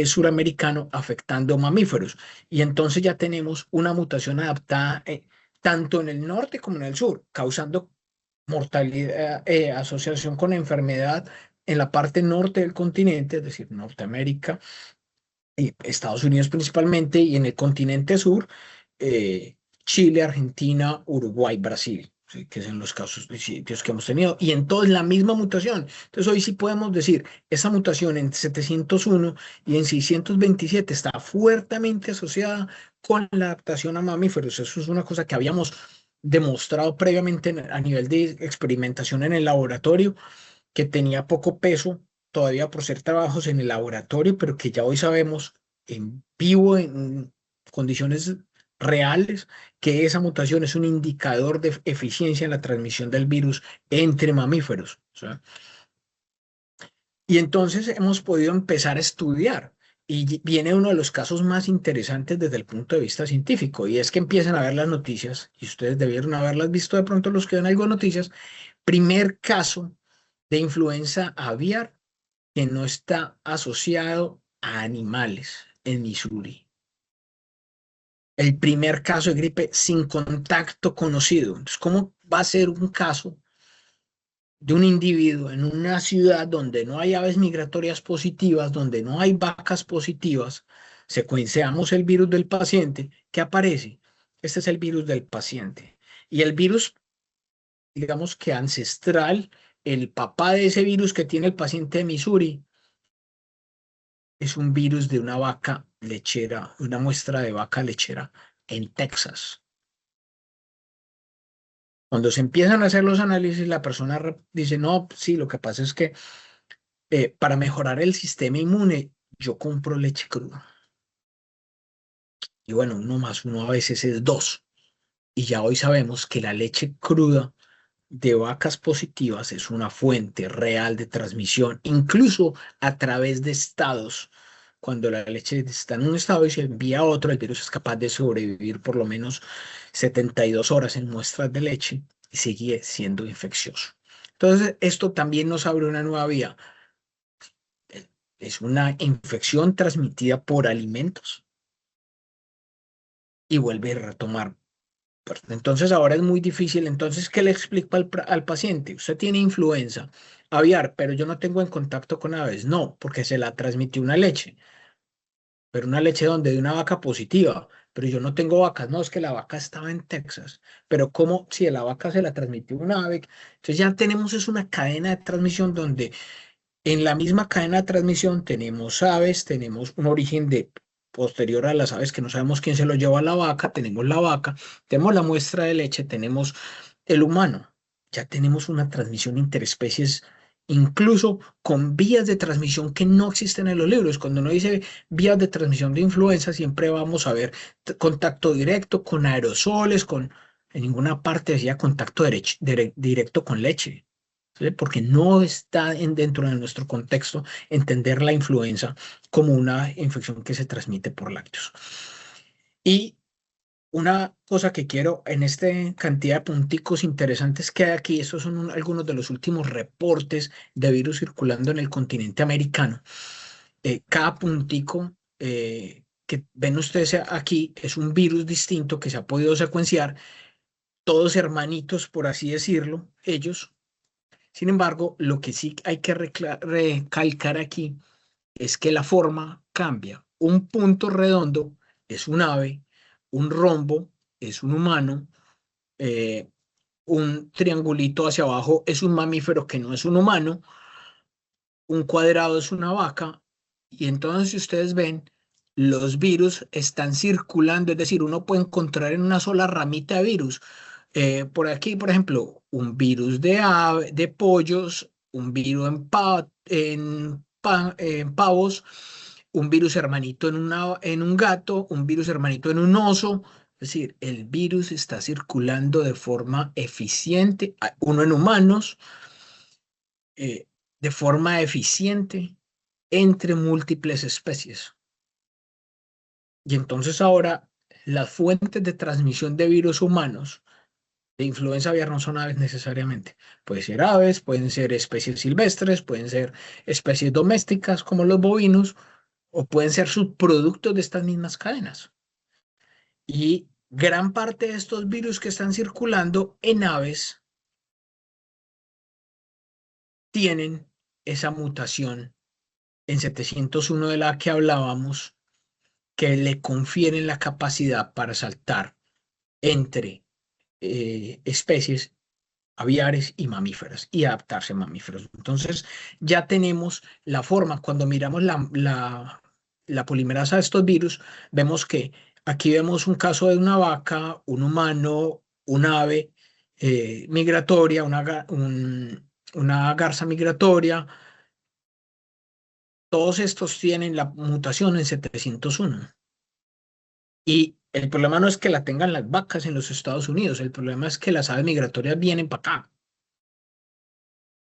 suramericano afectando mamíferos. Y entonces ya tenemos una mutación adaptada tanto en el norte como en el sur, causando mortalidad, asociación con enfermedad en la parte norte del continente, es decir, Norteamérica y Estados Unidos principalmente, y en el continente sur, Chile, Argentina, Uruguay, Brasil, ¿sí? Que son los casos de sitios que hemos tenido, y en todo es la misma mutación. Entonces hoy sí podemos decir, esa mutación en 701 y en 627 está fuertemente asociada con la adaptación a mamíferos. Eso es una cosa que habíamos demostrado previamente a nivel de experimentación en el laboratorio, que tenía poco peso todavía por ser trabajos en el laboratorio, pero que ya hoy sabemos en vivo, en condiciones reales, que esa mutación es un indicador de eficiencia en la transmisión del virus entre mamíferos. ¿Sí? Y entonces hemos podido empezar a estudiar. Y viene uno de los casos más interesantes desde el punto de vista científico, y es que empiezan a ver las noticias, y ustedes debieron haberlas visto de pronto los que ven algo de noticias. Primer caso de influenza aviar que no está asociado a animales en Missouri. El primer caso de gripe sin contacto conocido. Entonces, ¿cómo va a ser un caso de un individuo en una ciudad donde no hay aves migratorias positivas, donde no hay vacas positivas? Secuenciamos el virus del paciente, ¿qué aparece? Este es el virus del paciente. Y el virus, digamos que ancestral, el papá de ese virus que tiene el paciente de Missouri, es un virus de una vaca lechera, una muestra de vaca lechera en Texas. Cuando se empiezan a hacer los análisis, la persona dice, no, sí, lo que pasa es que para mejorar el sistema inmune, yo compro leche cruda. Y bueno, 1 más 1 a veces es 2. Y ya hoy sabemos que la leche cruda de vacas positivas es una fuente real de transmisión, incluso a través de estados. Cuando la leche está en un estado y se envía a otro, el virus es capaz de sobrevivir por lo menos 72 horas en muestras de leche y sigue siendo infeccioso. Entonces, esto también nos abre una nueva vía. Es una infección transmitida por alimentos y vuelve a retomar Entonces ahora es muy difícil. Entonces, ¿qué le explico al paciente? Usted tiene influenza aviar, pero yo no tengo en contacto con aves. No, porque se la transmitió una leche, pero una leche donde de una vaca positiva, pero yo no tengo vacas. No, es que la vaca estaba en Texas, pero ¿cómo si de la vaca se la transmitió una ave? Entonces ya tenemos es una cadena de transmisión donde en la misma cadena de transmisión tenemos aves, tenemos un origen de posterior a las aves que no sabemos quién se lo lleva a la vaca, tenemos la vaca, tenemos la muestra de leche, tenemos el humano. Ya tenemos una transmisión interespecies, incluso con vías de transmisión que no existen en los libros. Cuando uno dice vías de transmisión de influenza, siempre vamos a ver contacto directo con aerosoles, en ninguna parte decía contacto directo con leche. ¿Sí? Porque no está dentro de nuestro contexto entender la influenza como una infección que se transmite por lácteos. Y una cosa que quiero en esta cantidad de punticos interesantes que hay aquí, estos son algunos de los últimos reportes de virus circulando en el continente americano. Cada puntico que ven ustedes aquí es un virus distinto que se ha podido secuenciar, todos hermanitos, por así decirlo, ellos. Sin embargo, lo que sí hay que recalcar aquí es que la forma cambia. Un punto redondo es un ave, un rombo es un humano, eh, un triangulito hacia abajo es un mamífero que no es un humano, un cuadrado es una vaca, y entonces si ustedes ven, los virus están circulando, es decir, uno puede encontrar en una sola ramita de virus. Por aquí, por ejemplo, un virus de pollos, un virus en pavos, un virus hermanito en un gato, un virus hermanito en un oso. Es decir, el virus está circulando de forma eficiente, uno en humanos, de forma eficiente entre múltiples especies. Y entonces ahora las fuentes de transmisión de virus humanos de influenza aviar no son aves necesariamente. Pueden ser aves, pueden ser especies silvestres, pueden ser especies domésticas como los bovinos, o pueden ser subproductos de estas mismas cadenas. Y gran parte de estos virus que están circulando en aves tienen esa mutación en 701 de la que hablábamos, que le confieren la capacidad para saltar entre especies aviares y mamíferas y adaptarse a mamíferos. Entonces ya tenemos la forma, cuando miramos la polimerasa de estos virus, vemos que aquí vemos un caso de una vaca, un humano, un ave migratoria, una garza migratoria. Todos estos tienen la mutación en 701. Y el problema no es que la tengan las vacas en los Estados Unidos, el problema es que las aves migratorias vienen para acá.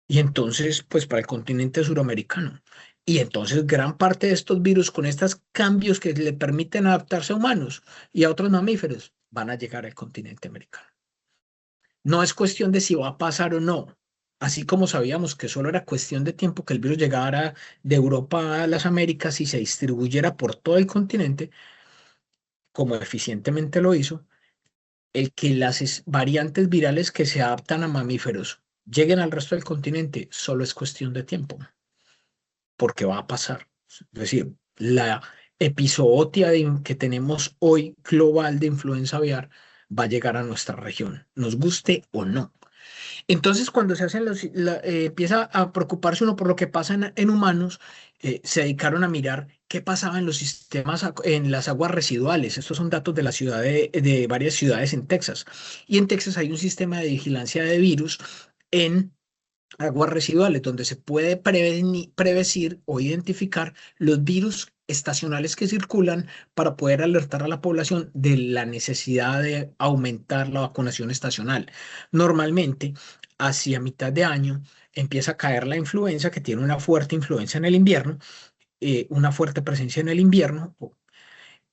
Y entonces, pues para el continente suramericano. Y entonces gran parte de estos virus con estos cambios que le permiten adaptarse a humanos y a otros mamíferos van a llegar al continente americano. No es cuestión de si va a pasar o no. Así como sabíamos que solo era cuestión de tiempo que el virus llegara de Europa a las Américas y se distribuyera por todo el continente, como eficientemente lo hizo, el que las variantes virales que se adaptan a mamíferos lleguen al resto del continente solo es cuestión de tiempo, porque va a pasar. Es decir, la epizootia que tenemos hoy global de influenza aviar va a llegar a nuestra región, nos guste o no. Entonces, cuando se hacen empieza a preocuparse uno por lo que pasa en humanos, se dedicaron a mirar qué pasaba en los sistemas, en las aguas residuales. Estos son datos de la ciudad de varias ciudades en Texas. Y en Texas hay un sistema de vigilancia de virus en aguas residuales, donde se puede predecir o identificar los virus estacionales que circulan para poder alertar a la población de la necesidad de aumentar la vacunación estacional. Normalmente, hacia mitad de año, empieza a caer la influenza, que tiene una fuerte influencia en el invierno, una fuerte presencia en el invierno,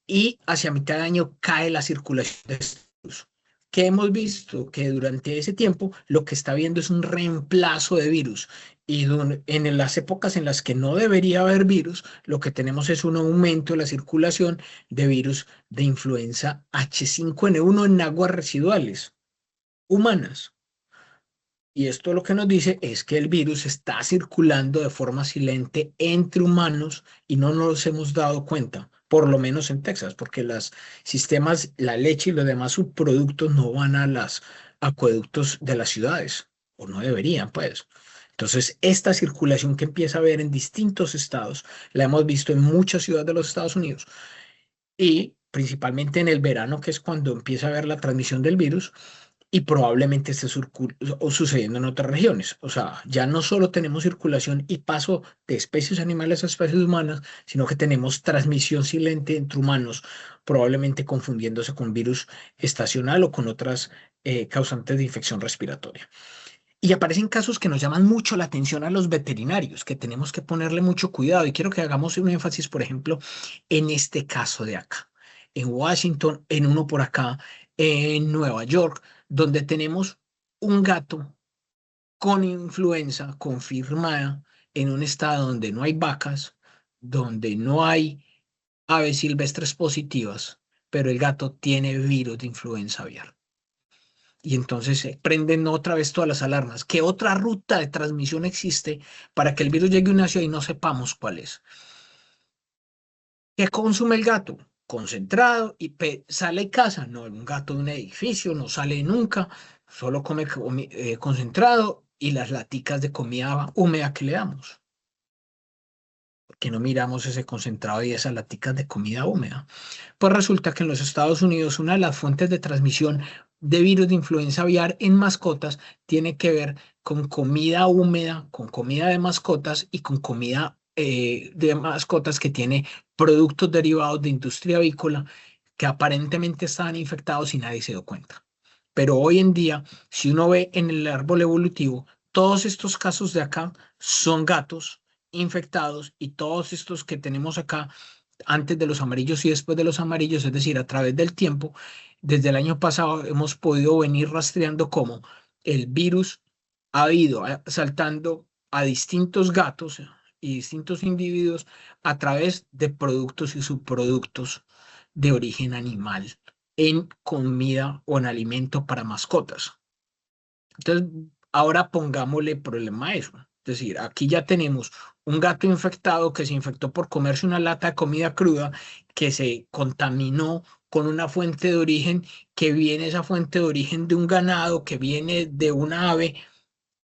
y hacia mitad de año cae la circulación de estos virus. que hemos visto que durante ese tiempo lo que está habiendo es un reemplazo de virus. Y en las épocas en las que no debería haber virus, lo que tenemos es un aumento de la circulación de virus de influenza H5N1 en aguas residuales humanas. Y esto lo que nos dice es que el virus está circulando de forma silente entre humanos y no nos hemos dado cuenta, por lo menos en Texas, porque los sistemas, la leche y los demás subproductos no van a los acueductos de las ciudades, o no deberían, pues. Entonces, esta circulación que empieza a haber en distintos estados, la hemos visto en muchas ciudades de los Estados Unidos y principalmente en el verano, que es cuando empieza a haber la transmisión del virus y probablemente esté sucediendo en otras regiones. O sea, ya no solo tenemos circulación y paso de especies animales a especies humanas, sino que tenemos transmisión silente entre humanos, probablemente confundiéndose con virus estacional o con otras causantes de infección respiratoria. Y aparecen casos que nos llaman mucho la atención a los veterinarios, que tenemos que ponerle mucho cuidado. Y quiero que hagamos un énfasis, por ejemplo, en este caso de acá, en Washington, en uno por acá, en Nueva York, donde tenemos un gato con influenza confirmada en un estado donde no hay vacas, donde no hay aves silvestres positivas, pero el gato tiene virus de influenza aviar. Y entonces se prenden otra vez todas las alarmas. ¿Qué otra ruta de transmisión existe para que el virus llegue a una ciudad y no sepamos cuál es? ¿Qué consume el gato? Concentrado y sale de casa. No, un gato de un edificio no sale nunca, solo come concentrado y las laticas de comida húmeda que le damos. Que no miramos ese concentrado y esas laticas de comida húmeda. Pues resulta que en los Estados Unidos una de las fuentes de transmisión de virus de influenza aviar en mascotas tiene que ver con comida húmeda, con comida de mascotas y con comida de mascotas que tiene productos derivados de industria avícola que aparentemente estaban infectados y nadie se dio cuenta. Pero hoy en día, si uno ve en el árbol evolutivo, todos estos casos de acá son gatos infectados y todos estos que tenemos acá antes de los amarillos y después de los amarillos, es decir, a través del tiempo, desde el año pasado hemos podido venir rastreando cómo el virus ha ido saltando a distintos gatos y distintos individuos a través de productos y subproductos de origen animal en comida o en alimento para mascotas. Entonces, ahora pongámosle problema a eso. Es decir, aquí ya tenemos un gato infectado que se infectó por comerse una lata de comida cruda, que se contaminó con una fuente de origen, que viene esa fuente de origen de un ganado, que viene de una ave.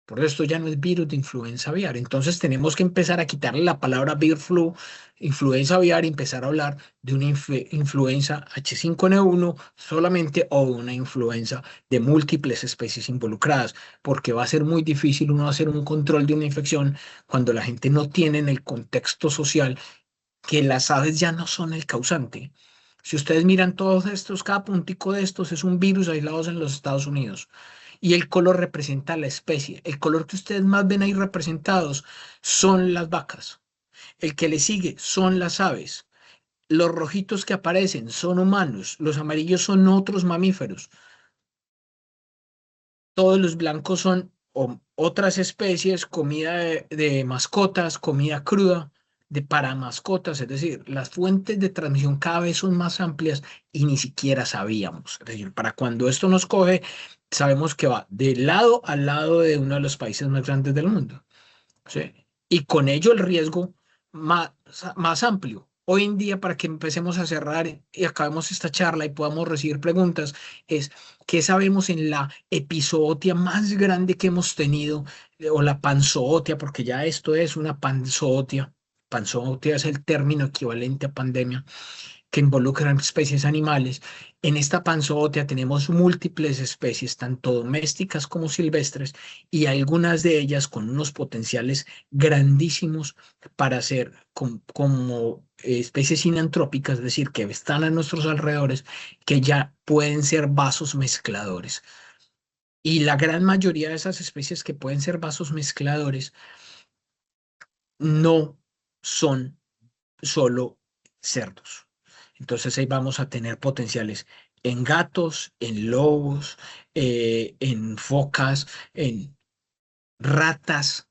Por esto ya no es virus de influenza aviar. Entonces tenemos que empezar a quitarle la palabra bird flu, influenza aviar y empezar a hablar de una influenza H5N1 solamente o una influenza de múltiples especies involucradas, porque va a ser muy difícil uno hacer un control de una infección cuando la gente no tiene en el contexto social que las aves ya no son el causante. Si ustedes miran todos estos, cada puntico de estos es un virus aislados en los Estados Unidos. Y el color representa la especie. El color que ustedes más ven ahí representados son las vacas. El que le sigue son las aves. Los rojitos que aparecen son humanos. Los amarillos son otros mamíferos. Todos los blancos son otras especies, comida de mascotas, comida cruda para mascotas. Es decir, las fuentes de transmisión cada vez son más amplias y ni siquiera sabíamos. Es decir, para cuando esto nos coge, sabemos que va de lado al lado de uno de los países más grandes del mundo, ¿sí? Y con ello el riesgo más amplio. Hoy en día, para que empecemos a cerrar y acabemos esta charla y podamos recibir preguntas, es ¿qué sabemos en la epizootia más grande que hemos tenido? O la panzootia, porque ya esto es una panzootia. Panzootia es el término equivalente a pandemia que involucran especies animales. En esta panzootia tenemos múltiples especies, tanto domésticas como silvestres, y algunas de ellas con unos potenciales grandísimos para ser como especies sinantrópicas, es decir, que están a nuestros alrededores, que ya pueden ser vasos mezcladores. Y la gran mayoría de esas especies que pueden ser vasos mezcladores no son solo cerdos. Entonces ahí vamos a tener potenciales en gatos, en lobos, en focas, en ratas.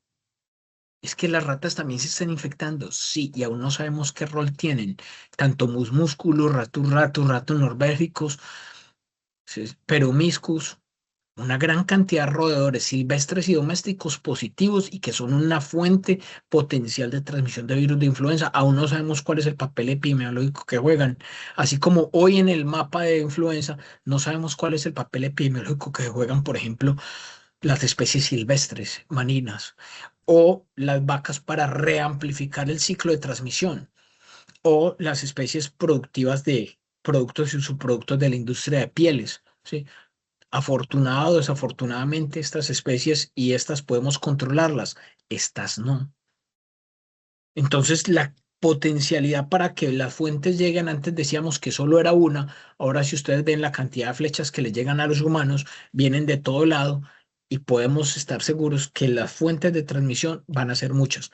Es que las ratas también se están infectando, sí, y aún no sabemos qué rol tienen, tanto musmúsculos, ratos norbéricos, sí, peromyscus, una gran cantidad de roedores silvestres y domésticos positivos y que son una fuente potencial de transmisión de virus de influenza. Aún no sabemos cuál es el papel epidemiológico que juegan. Así como hoy en el mapa de influenza no sabemos cuál es el papel epidemiológico que juegan, por ejemplo, las especies silvestres, maninas, o las vacas para reamplificar el ciclo de transmisión, o las especies productivas de productos y subproductos de la industria de pieles, ¿sí? Afortunado o desafortunadamente estas especies y estas podemos controlarlas, estas no. Entonces la potencialidad para que las fuentes lleguen, antes decíamos que solo era una, ahora si ustedes ven la cantidad de flechas que le llegan a los humanos, vienen de todo lado y podemos estar seguros que las fuentes de transmisión van a ser muchas.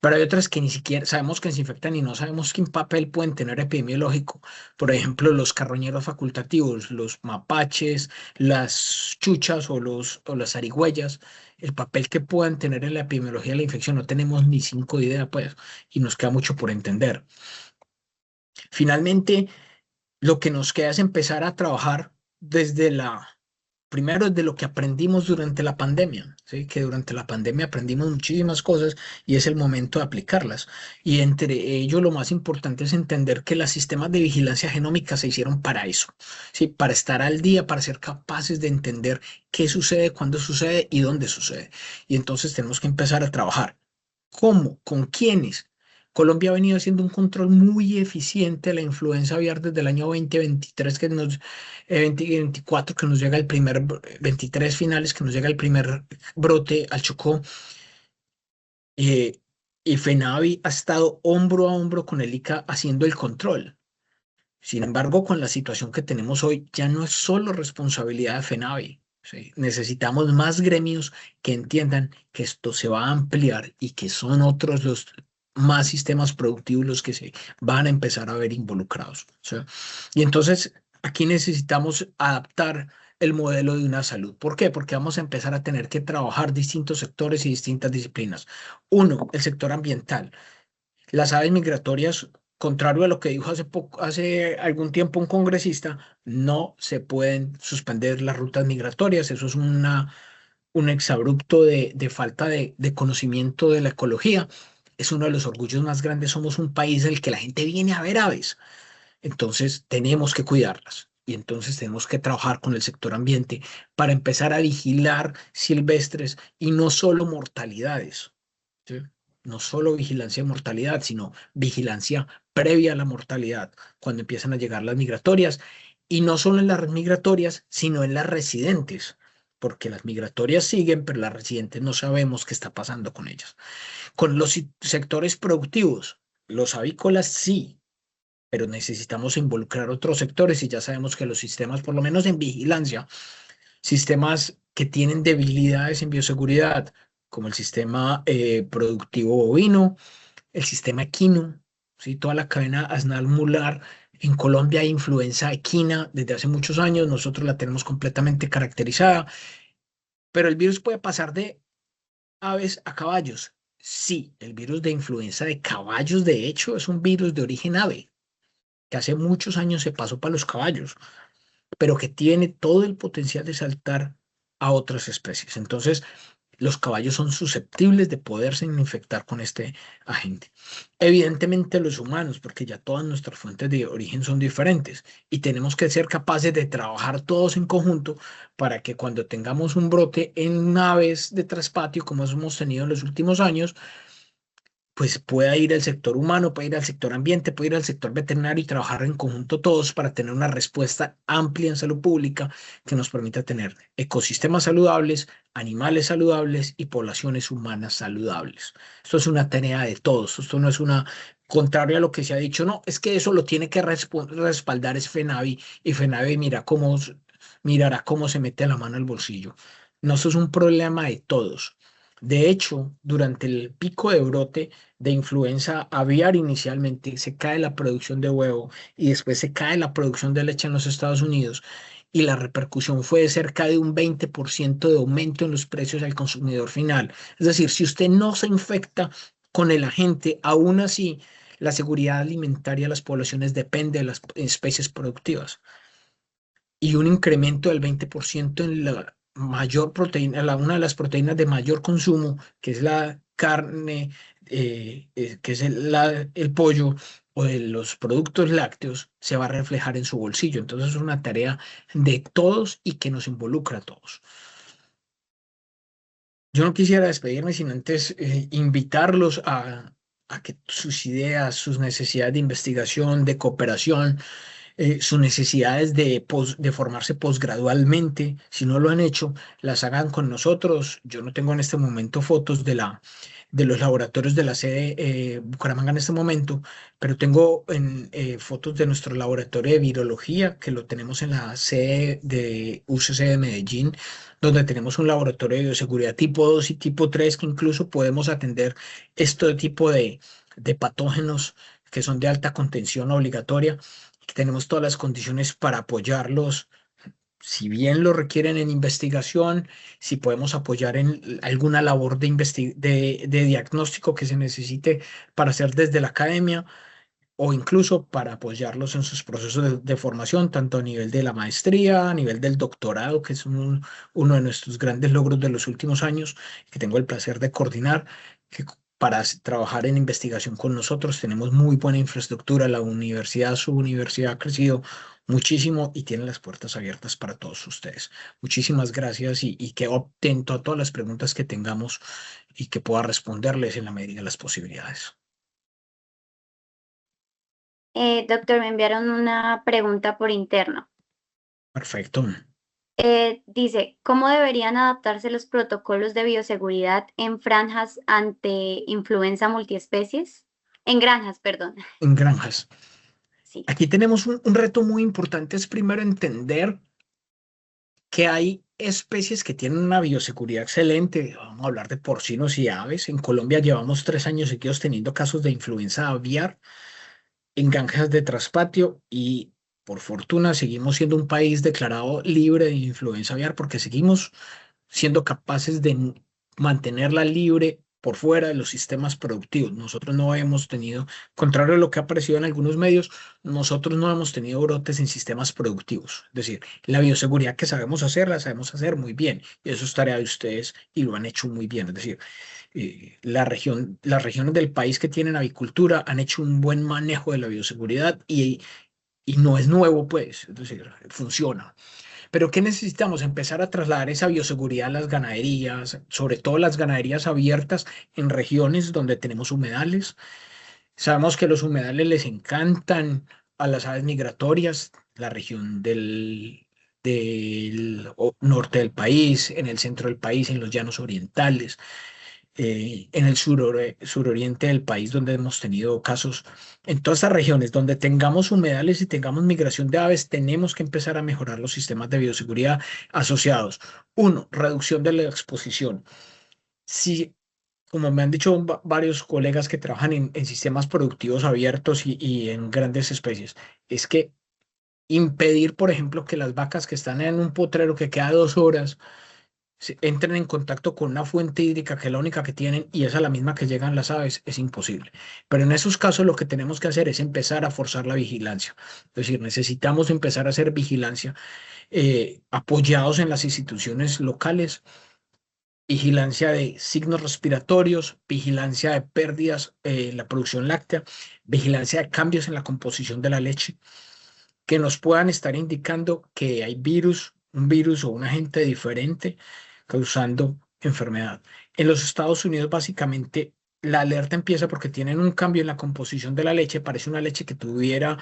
Pero hay otras que ni siquiera sabemos que se infectan y no sabemos qué papel pueden tener epidemiológico. Por ejemplo, los carroñeros facultativos, los mapaches, las chuchas o las zarigüeyas, el papel que puedan tener en la epidemiología de la infección, no tenemos ni cinco ideas, pues, y nos queda mucho por entender. Finalmente, lo que nos queda es empezar a trabajar primero de lo que aprendimos durante la pandemia, ¿sí? Que durante la pandemia aprendimos muchísimas cosas y es el momento de aplicarlas. Y entre ello lo más importante es entender que los sistemas de vigilancia genómica se hicieron para eso, ¿sí? Para estar al día, para ser capaces de entender qué sucede, cuándo sucede y dónde sucede. Y entonces tenemos que empezar a trabajar. ¿Cómo? ¿Con quiénes? Colombia ha venido haciendo un control muy eficiente de la influenza aviar desde el año 2023, 2024, que nos llega el primer, 23 finales, que nos llega el primer brote al Chocó. Y FENAVI ha estado hombro a hombro con el ICA haciendo el control. Sin embargo, con la situación que tenemos hoy, ya no es solo responsabilidad de FENAVI. ¿Sí? Necesitamos más gremios que entiendan que esto se va a ampliar y que son otros los más sistemas productivos los que se van a empezar a ver involucrados. ¿Sí? Y entonces aquí necesitamos adaptar el modelo de una salud. ¿Por qué? Porque vamos a empezar a tener que trabajar distintos sectores y distintas disciplinas. Uno, el sector ambiental. Las aves migratorias, contrario a lo que dijo hace algún tiempo un congresista, no se pueden suspender las rutas migratorias. Eso es un exabrupto de falta de conocimiento de la ecología. Es uno de los orgullos más grandes. Somos un país en el que la gente viene a ver aves. Entonces tenemos que cuidarlas. Y entonces tenemos que trabajar con el sector ambiente para empezar a vigilar silvestres y no solo mortalidades. ¿Sí? No solo vigilancia de mortalidad, sino vigilancia previa a la mortalidad, cuando empiezan a llegar las migratorias, y no solo en las migratorias, sino en las residentes, porque las migratorias siguen, pero las residentes no sabemos qué está pasando con ellas. Con los sectores productivos, los avícolas sí, pero necesitamos involucrar otros sectores y ya sabemos que los sistemas, por lo menos en vigilancia, sistemas que tienen debilidades en bioseguridad, como el sistema productivo bovino, el sistema equino, ¿sí? Toda la cadena asnal mular. En Colombia hay influenza equina desde hace muchos años, nosotros la tenemos completamente caracterizada, pero el virus puede pasar de aves a caballos. Sí, el virus de influenza de caballos, de hecho, es un virus de origen ave, que hace muchos años se pasó para los caballos, pero que tiene todo el potencial de saltar a otras especies. Entonces, los caballos son susceptibles de poderse infectar con este agente. Evidentemente los humanos, porque ya todas nuestras fuentes de origen son diferentes y tenemos que ser capaces de trabajar todos en conjunto para que cuando tengamos un brote en aves de traspatio, como hemos tenido en los últimos años, pues pueda ir al sector humano, puede ir al sector ambiente, puede ir al sector veterinario y trabajar en conjunto todos para tener una respuesta amplia en salud pública que nos permita tener ecosistemas saludables, animales saludables y poblaciones humanas saludables. Esto es una tarea de todos, esto no es una, contrario a lo que se ha dicho, no, es que eso lo tiene que respaldar es FENAVI y FENAVI mirará cómo se mete la mano al bolsillo. No, eso es un problema de todos. De hecho, durante el pico de brote de influenza aviar inicialmente se cae la producción de huevo y después se cae la producción de leche en los Estados Unidos y la repercusión fue de cerca de un 20% de aumento en los precios al consumidor final. Es decir, si usted no se infecta con el agente, aún así la seguridad alimentaria de las poblaciones depende de las especies productivas. Y un incremento del 20% en la mayor proteína, una de las proteínas de mayor consumo, que es la carne, que es el pollo o de los productos lácteos, se va a reflejar en su bolsillo. Entonces es una tarea de todos y que nos involucra a todos. Yo no quisiera despedirme sin antes invitarlos a que sus ideas, sus necesidades de investigación, de cooperación, sus necesidades de formarse posgradualmente, si no lo han hecho, las hagan con nosotros. Yo no tengo en este momento fotos de los laboratorios de la sede Bucaramanga en este momento, pero tengo fotos de nuestro laboratorio de virología, que lo tenemos en la sede de UCC de Medellín, donde tenemos un laboratorio de bioseguridad tipo 2 y tipo 3, que incluso podemos atender este tipo de patógenos que son de alta contención obligatoria. Tenemos todas las condiciones para apoyarlos, si bien lo requieren en investigación, si podemos apoyar en alguna labor de diagnóstico que se necesite para hacer desde la academia o incluso para apoyarlos en sus procesos de formación, tanto a nivel de la maestría, a nivel del doctorado, que es uno de nuestros grandes logros de los últimos años, que tengo el placer de coordinar, que para trabajar en investigación con nosotros tenemos muy buena infraestructura. Su universidad ha crecido muchísimo y tiene las puertas abiertas para todos ustedes. Muchísimas gracias y quedo atento a todas las preguntas que tengamos y que pueda responderles en la medida de las posibilidades. Doctor, me enviaron una pregunta por interno. Perfecto. Dice, ¿cómo deberían adaptarse los protocolos de bioseguridad en franjas ante influenza multiespecies? En granjas, perdón. En granjas. Sí. Aquí tenemos un reto muy importante, es primero entender que hay especies que tienen una bioseguridad excelente. Vamos a hablar de porcinos y aves. En Colombia llevamos 3 años seguidos teniendo casos de influenza aviar en granjas de traspatio y por fortuna seguimos siendo un país declarado libre de influenza aviar porque seguimos siendo capaces de mantenerla libre por fuera de los sistemas productivos. Nosotros no hemos tenido, contrario a lo que ha aparecido en algunos medios, nosotros no hemos tenido brotes en sistemas productivos. Es decir, la bioseguridad que sabemos hacer, la sabemos hacer muy bien. Y eso es tarea de ustedes y lo han hecho muy bien. Es decir, las regiones del país que tienen avicultura han hecho un buen manejo de la bioseguridad y no es nuevo, pues, es decir, funciona. Pero ¿qué necesitamos? Empezar a trasladar esa bioseguridad a las ganaderías, sobre todo las ganaderías abiertas en regiones donde tenemos humedales. Sabemos que los humedales les encantan a las aves migratorias, la región del norte del país, en el centro del país, en los llanos orientales, en el suroriente del país, donde hemos tenido casos. En todas estas regiones donde tengamos humedales y tengamos migración de aves, tenemos que empezar a mejorar los sistemas de bioseguridad asociados. Uno, reducción de la exposición. Si, como me han dicho varios colegas que trabajan en sistemas productivos abiertos y en grandes especies, es que impedir, por ejemplo, que las vacas que están en un potrero que queda 2 horas entren en contacto con una fuente hídrica que es la única que tienen y es a la misma que llegan las aves, es imposible. Pero en esos casos lo que tenemos que hacer es empezar a forzar la vigilancia. Es decir, necesitamos empezar a hacer vigilancia apoyados en las instituciones locales, vigilancia de signos respiratorios, vigilancia de pérdidas en la producción láctea, vigilancia de cambios en la composición de la leche, que nos puedan estar indicando que hay un virus o un agente diferente causando enfermedad. En los Estados Unidos, básicamente, la alerta empieza porque tienen un cambio en la composición de la leche. Parece una leche que tuviera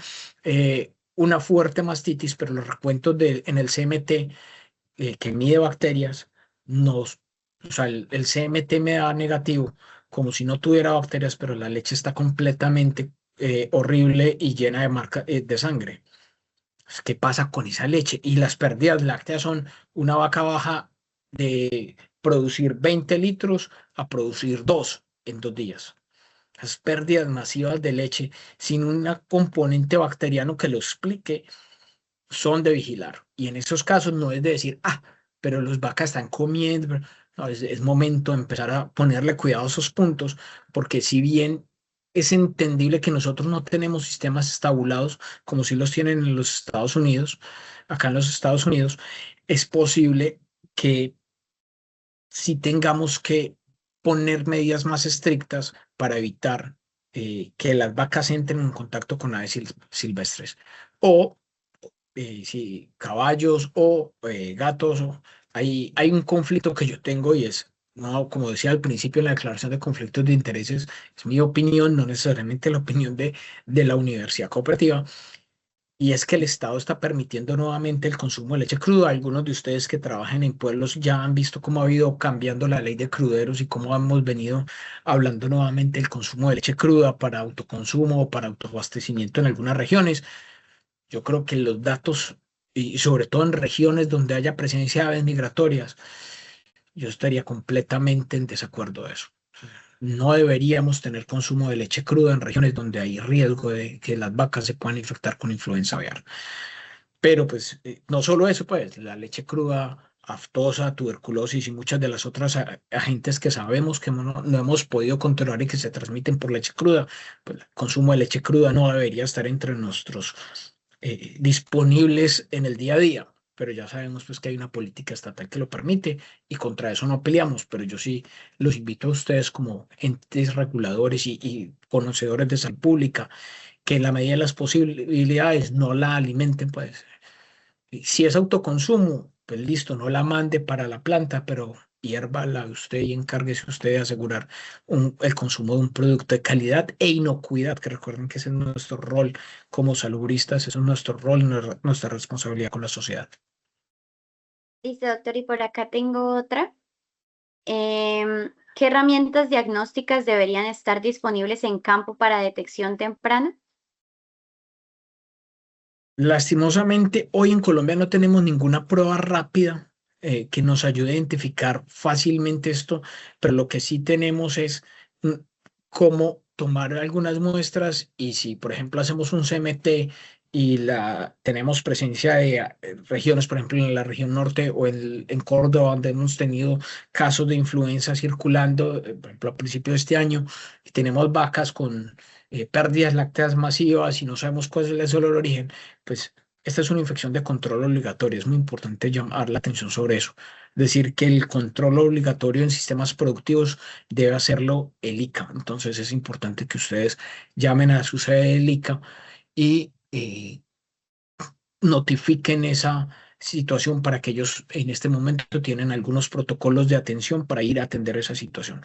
una fuerte mastitis, pero los recuentos en el CMT, que mide bacterias, o sea, el CMT me da negativo, como si no tuviera bacterias, pero la leche está completamente horrible y llena de marca de sangre. ¿Qué pasa con esa leche? Y las pérdidas lácteas son una vaca baja de producir 20 litros a producir 2 en 2 días. Las pérdidas masivas de leche sin un componente bacteriano que lo explique son de vigilar. Y en esos casos no es de decir, pero las vacas están comiendo. No, es momento de empezar a ponerle cuidado a esos puntos, porque si bien es entendible que nosotros no tenemos sistemas estabulados como si los tienen en los Estados Unidos, acá en los Estados Unidos, es posible que si tengamos que poner medidas más estrictas para evitar que las vacas entren en contacto con aves silvestres o si caballos o gatos. Hay un conflicto que yo tengo y es, no, como decía al principio en la declaración de conflictos de intereses, es mi opinión, no necesariamente la opinión de la universidad cooperativa, y es que el Estado está permitiendo nuevamente el consumo de leche cruda. Algunos de ustedes que trabajan en pueblos ya han visto cómo ha ido cambiando la ley de cruderos y cómo hemos venido hablando nuevamente del consumo de leche cruda para autoconsumo o para autoabastecimiento en algunas regiones. Yo creo que los datos, y sobre todo en regiones donde haya presencia de aves migratorias, yo estaría completamente en desacuerdo de eso. No deberíamos tener consumo de leche cruda en regiones donde hay riesgo de que las vacas se puedan infectar con influenza aviar. Pero pues no solo eso, pues la leche cruda, aftosa, tuberculosis y muchas de las otras agentes que sabemos que no hemos podido controlar y que se transmiten por leche cruda, pues el consumo de leche cruda no debería estar entre nuestros disponibles en el día a día. Pero ya sabemos pues que hay una política estatal que lo permite y contra eso no peleamos, pero yo sí los invito a ustedes como entes reguladores y conocedores de salud pública que en la medida de las posibilidades no la alimenten, pues si es autoconsumo, pues listo, no la mande para la planta, pero hiérvala usted y encárguese usted de asegurar el consumo de un producto de calidad e inocuidad, que recuerden que ese es nuestro rol como salubristas, ese es nuestro rol, nuestra responsabilidad con la sociedad. Listo, doctor, y por acá tengo otra. ¿Qué herramientas diagnósticas deberían estar disponibles en campo para detección temprana? Lastimosamente, hoy en Colombia no tenemos ninguna prueba rápida que nos ayude a identificar fácilmente esto, pero lo que sí tenemos es cómo tomar algunas muestras y si, por ejemplo, hacemos un CMT y tenemos presencia de regiones, por ejemplo, en la región norte o en Córdoba, donde hemos tenido casos de influenza circulando, por ejemplo, a principios de este año, y tenemos vacas con pérdidas lácteas masivas y no sabemos cuál es el origen, pues esta es una infección de control obligatorio. Es muy importante llamar la atención sobre eso. Decir que el control obligatorio en sistemas productivos debe hacerlo el ICA. Entonces es importante que ustedes llamen a su sede del ICA y notifiquen esa situación para que ellos en este momento tienen algunos protocolos de atención para ir a atender esa situación.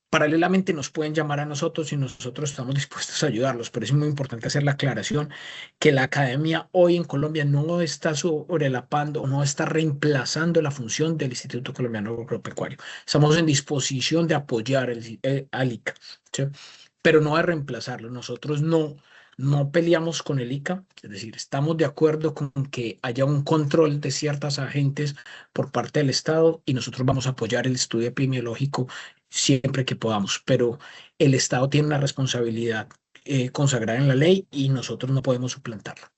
Paralelamente nos pueden llamar a nosotros y nosotros estamos dispuestos a ayudarlos, pero es muy importante hacer la aclaración que la academia hoy en Colombia no está sobrelapando o no está reemplazando la función del Instituto Colombiano Agropecuario. Estamos en disposición de apoyar al ICA, ¿sí? Pero no de reemplazarlo. Nosotros no peleamos con el ICA, es decir, estamos de acuerdo con que haya un control de ciertas agentes por parte del Estado y nosotros vamos a apoyar el estudio epidemiológico siempre que podamos, pero el Estado tiene una responsabilidad consagrada en la ley y nosotros no podemos suplantarla.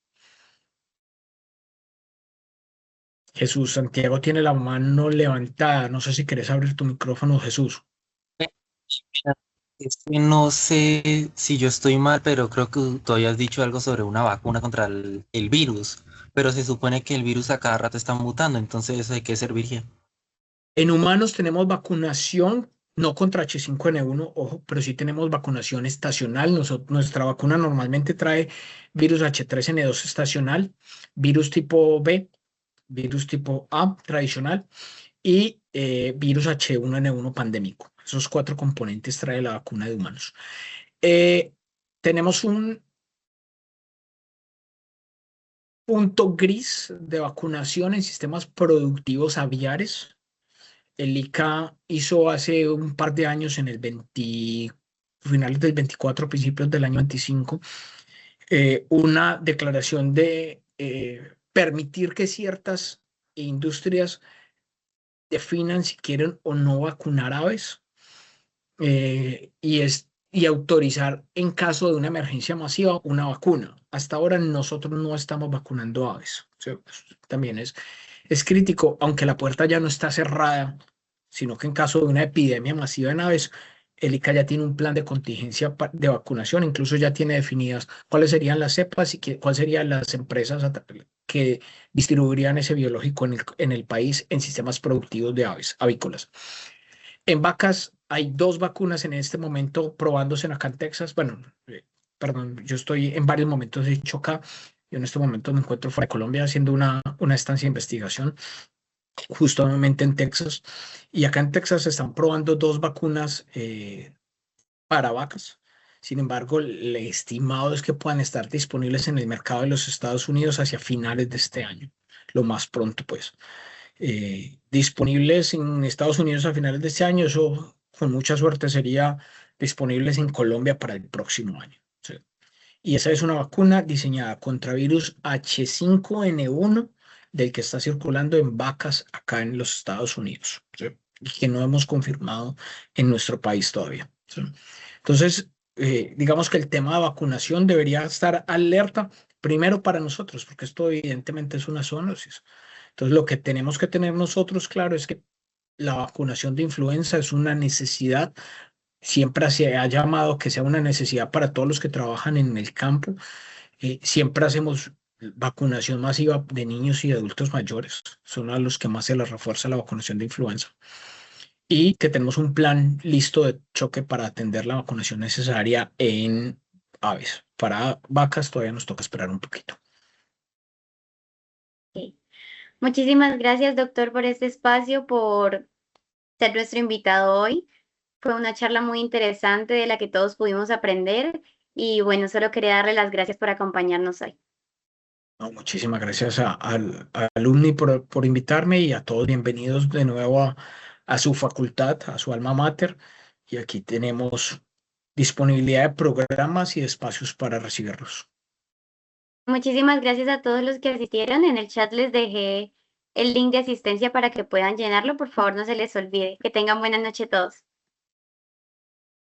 Jesús, Santiago tiene la mano levantada. No sé si querés abrir tu micrófono, Jesús. Es que no sé si yo estoy mal, pero creo que tú habías dicho algo sobre una vacuna contra el virus, pero se supone que el virus a cada rato está mutando, entonces ¿eso de qué serviría? En humanos tenemos vacunación, no contra H5N1, ojo, pero sí tenemos vacunación estacional. Nuestra vacuna normalmente trae virus H3N2 estacional, virus tipo B, virus tipo A tradicional y virus H1N1 pandémico. Esos 4 componentes trae la vacuna de humanos. Tenemos un punto gris de vacunación en sistemas productivos aviares. El ICA hizo hace un par de años, en el finales del 24, principios del año 25, una declaración de permitir que ciertas industrias definan si quieren o no vacunar aves y autorizar en caso de una emergencia masiva una vacuna. Hasta ahora nosotros no estamos vacunando aves. O sea, pues, también es crítico, aunque la puerta ya no está cerrada, sino que en caso de una epidemia masiva en aves, el ICA ya tiene un plan de contingencia de vacunación, incluso ya tiene definidas cuáles serían las cepas y cuáles serían las empresas que distribuirían ese biológico en el país en sistemas productivos de aves avícolas. En vacas hay 2 vacunas en este momento probándose acá en Texas. Bueno, perdón, yo estoy en varios momentos de hecho acá. Yo en este momento me encuentro fuera de Colombia haciendo una estancia de investigación justamente en Texas. Y acá en Texas se están probando 2 vacunas para vacas. Sin embargo, el estimado es que puedan estar disponibles en el mercado de los Estados Unidos hacia finales de este año, lo más pronto, pues. Disponibles en Estados Unidos a finales de este año, eso con mucha suerte sería disponibles en Colombia para el próximo año. ¿Sí? Y esa es una vacuna diseñada contra virus H5N1 del que está circulando en vacas acá en los Estados Unidos, ¿sí? Y que no hemos confirmado en nuestro país todavía. ¿Sí? Entonces, digamos que el tema de vacunación debería estar alerta primero para nosotros, porque esto evidentemente es una zoonosis. Entonces, lo que tenemos que tener nosotros claro es que la vacunación de influenza es una necesidad. Siempre se ha llamado que sea una necesidad para todos los que trabajan en el campo. Siempre hacemos vacunación masiva de niños y adultos mayores. Son a los que más se les refuerza la vacunación de influenza. Y que tenemos un plan listo de choque para atender la vacunación necesaria en aves. Para vacas todavía nos toca esperar un poquito. Ok. Muchísimas gracias, doctor, por este espacio, por ser nuestro invitado hoy. Fue una charla muy interesante de la que todos pudimos aprender y bueno, solo quería darle las gracias por acompañarnos hoy. No, muchísimas gracias al alumni por invitarme y a todos bienvenidos de nuevo a su facultad, a su alma mater. Y aquí tenemos disponibilidad de programas y de espacios para recibirlos. Muchísimas gracias a todos los que asistieron. En el chat les dejé el link de asistencia para que puedan llenarlo. Por favor, no se les olvide. Que tengan buena noche todos.